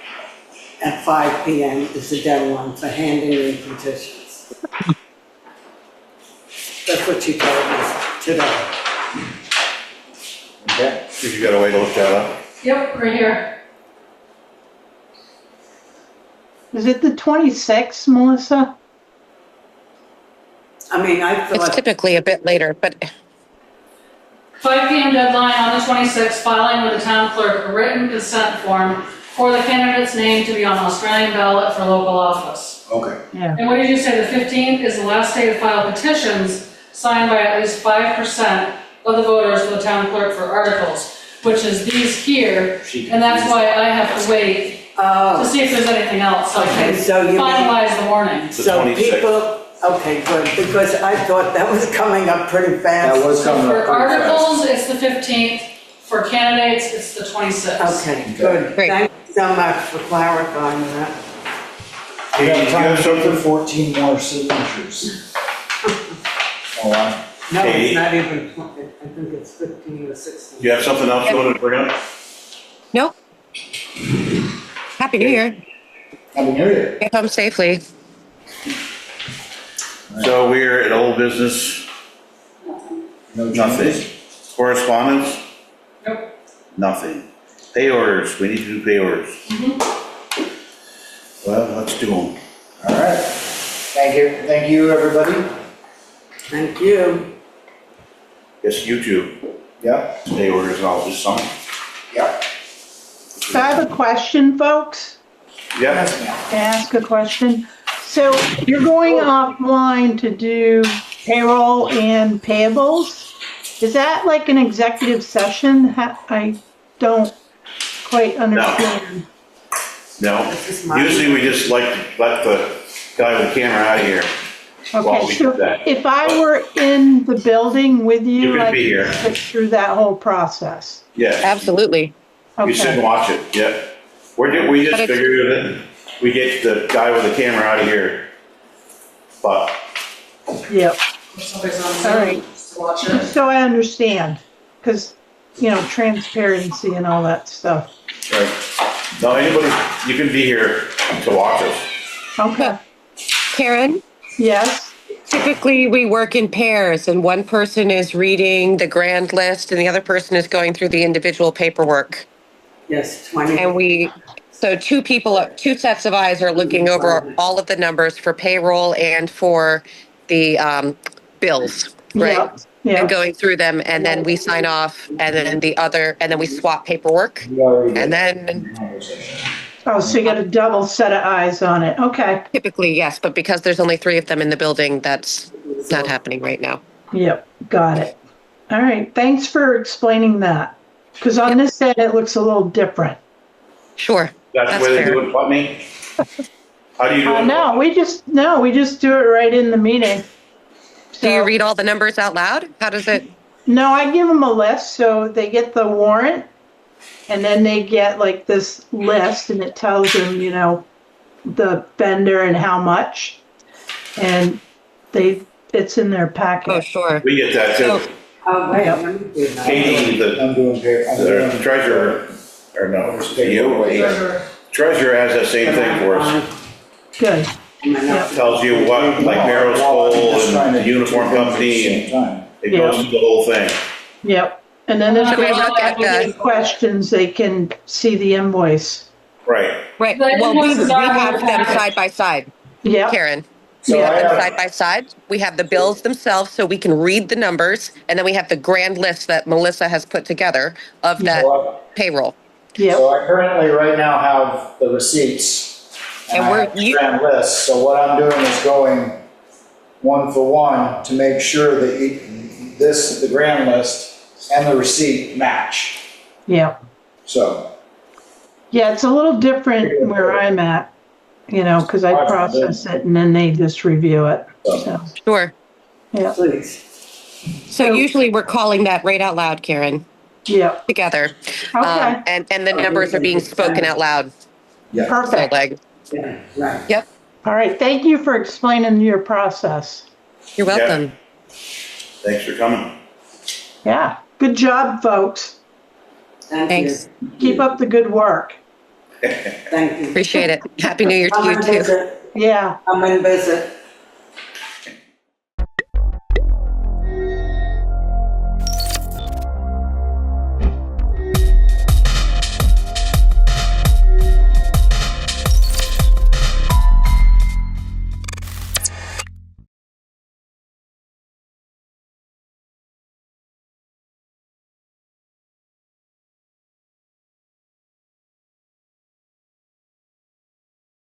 at 5 p.m. is the deadline for handing in petitions. That's what she told me today. Okay. If you got a way to look that up. Yep, right here. Is it the 26th, Melissa? I mean, I It's thought, typically a bit later, but 5 p.m. deadline on the 26th, filing with the town clerk a written consent form for the candidate's name to be on Australian ballot for local office. Okay. Yeah. And what did you say, the 15th is the last day to file petitions signed by at least 5% of the voters for the town clerk for articles, which is these here, and that's why I have to wait to see if there's anything else, so I Okay, can so you finalize the warning. so 26th. people, okay, good, because I thought that was coming up pretty fast. That was coming For up pretty fast. articles, it's the 15th, for candidates, it's the 26th. Okay, good. Great. Thank you so much for clarifying that. We Katie, have do you time have for something? 14 more signatures. Oh, wow. No, Katie? it's not even 20, I think it's 15 or 16. Do you have something else you want to bring up? nope. Happy New Year. Happy New Year. Get home safely. So we're at old business, No nothing. changes? Correspondence, Nope. nothing. Pay orders, we need to do pay orders. Well, let's do them. All right. Thank you, everybody. Thank you. Yes, you too. Yep, Pay orders and all this summer. yep. So I have a question, folks. Yeah, Yes, ma'am. Can I ask a question? So you're going offline to do payroll and payables? Is that like an executive session? I don't quite understand. no. This is my- Usually we just like to let the guy with the camera out of here. While Okay, we so do that. if I were in the building with You you, could I be here. could sit through that whole process. Yeah, Absolutely. you sit and Okay, watch it, yeah. We just But it's- figured it, we get the guy with the camera out of here. But, yep. If somebody's on All Zoom, right. just to watch it. So I understand, because, transparency and all that stuff. right. No, anybody, you can be here to watch us. Okay, Karen, yes, typically we work in pairs and one person is reading the grand list and the other person is going through the individual paperwork. Yes, 20. And so two sets of eyes are looking over all of the numbers for payroll and for the bills, right? yep, yep. And going through them, and then we sign off, and then and then we swap paperwork, We already and did then, the conversation. Oh, so you got a double set of eyes on it. Okay. Typically, yes, but because there's only 3 of them in the building, that's not happening right now. Yep, got it. All right, thanks for explaining that. Because on this end, it looks a little different. Sure. That's the way they fair. do it, Putney? How do you do it? No, we just do it right in the meeting. Do you So- read all the numbers out loud? How does it? No, I give them a list, so they get the warrant, and then they get like this list, and it tells them, you know, the vendor and how much, and it's in their packet. Oh, sure. We get that too. Oh, wait, let me do that. Katie, I'm doing the treasurer, or no, you, treasurer has that same thing for us. Good. Tells you what, like Merrill's Coal and the uniform company, and it goes through the whole thing. Yep. And then if Should we they look have at any questions, they can see the invoice. Right. Right. The Well, we invoices are have in the them packet. side by side, Yep. Karen. So We have I them have- side by side. We have the bills themselves so we can read the numbers. And then we have the grand list that Melissa has put together of that payroll. Yep. So I currently right now have the receipts. And I we're- have the grand list, so what I'm doing is going one for one to make sure that the grand list and the receipt match. Yep. So, Yeah, it's a little different where I'm at, you know, because I process it and then they just review it. So, Sure. yeah, Please. So usually we're calling that right out loud, Karen, yeah. together. Okay, And the numbers are being spoken out loud. yeah. So perfect. like, Yeah, right. yep, All right, thank you for explaining your process. you're welcome. Thanks for coming. Yeah, good job, folks. Thank Thanks. you. Keep up the good work. Thank you. Appreciate it. Happy New Year to Come you and too. visit. Yeah, Come and visit.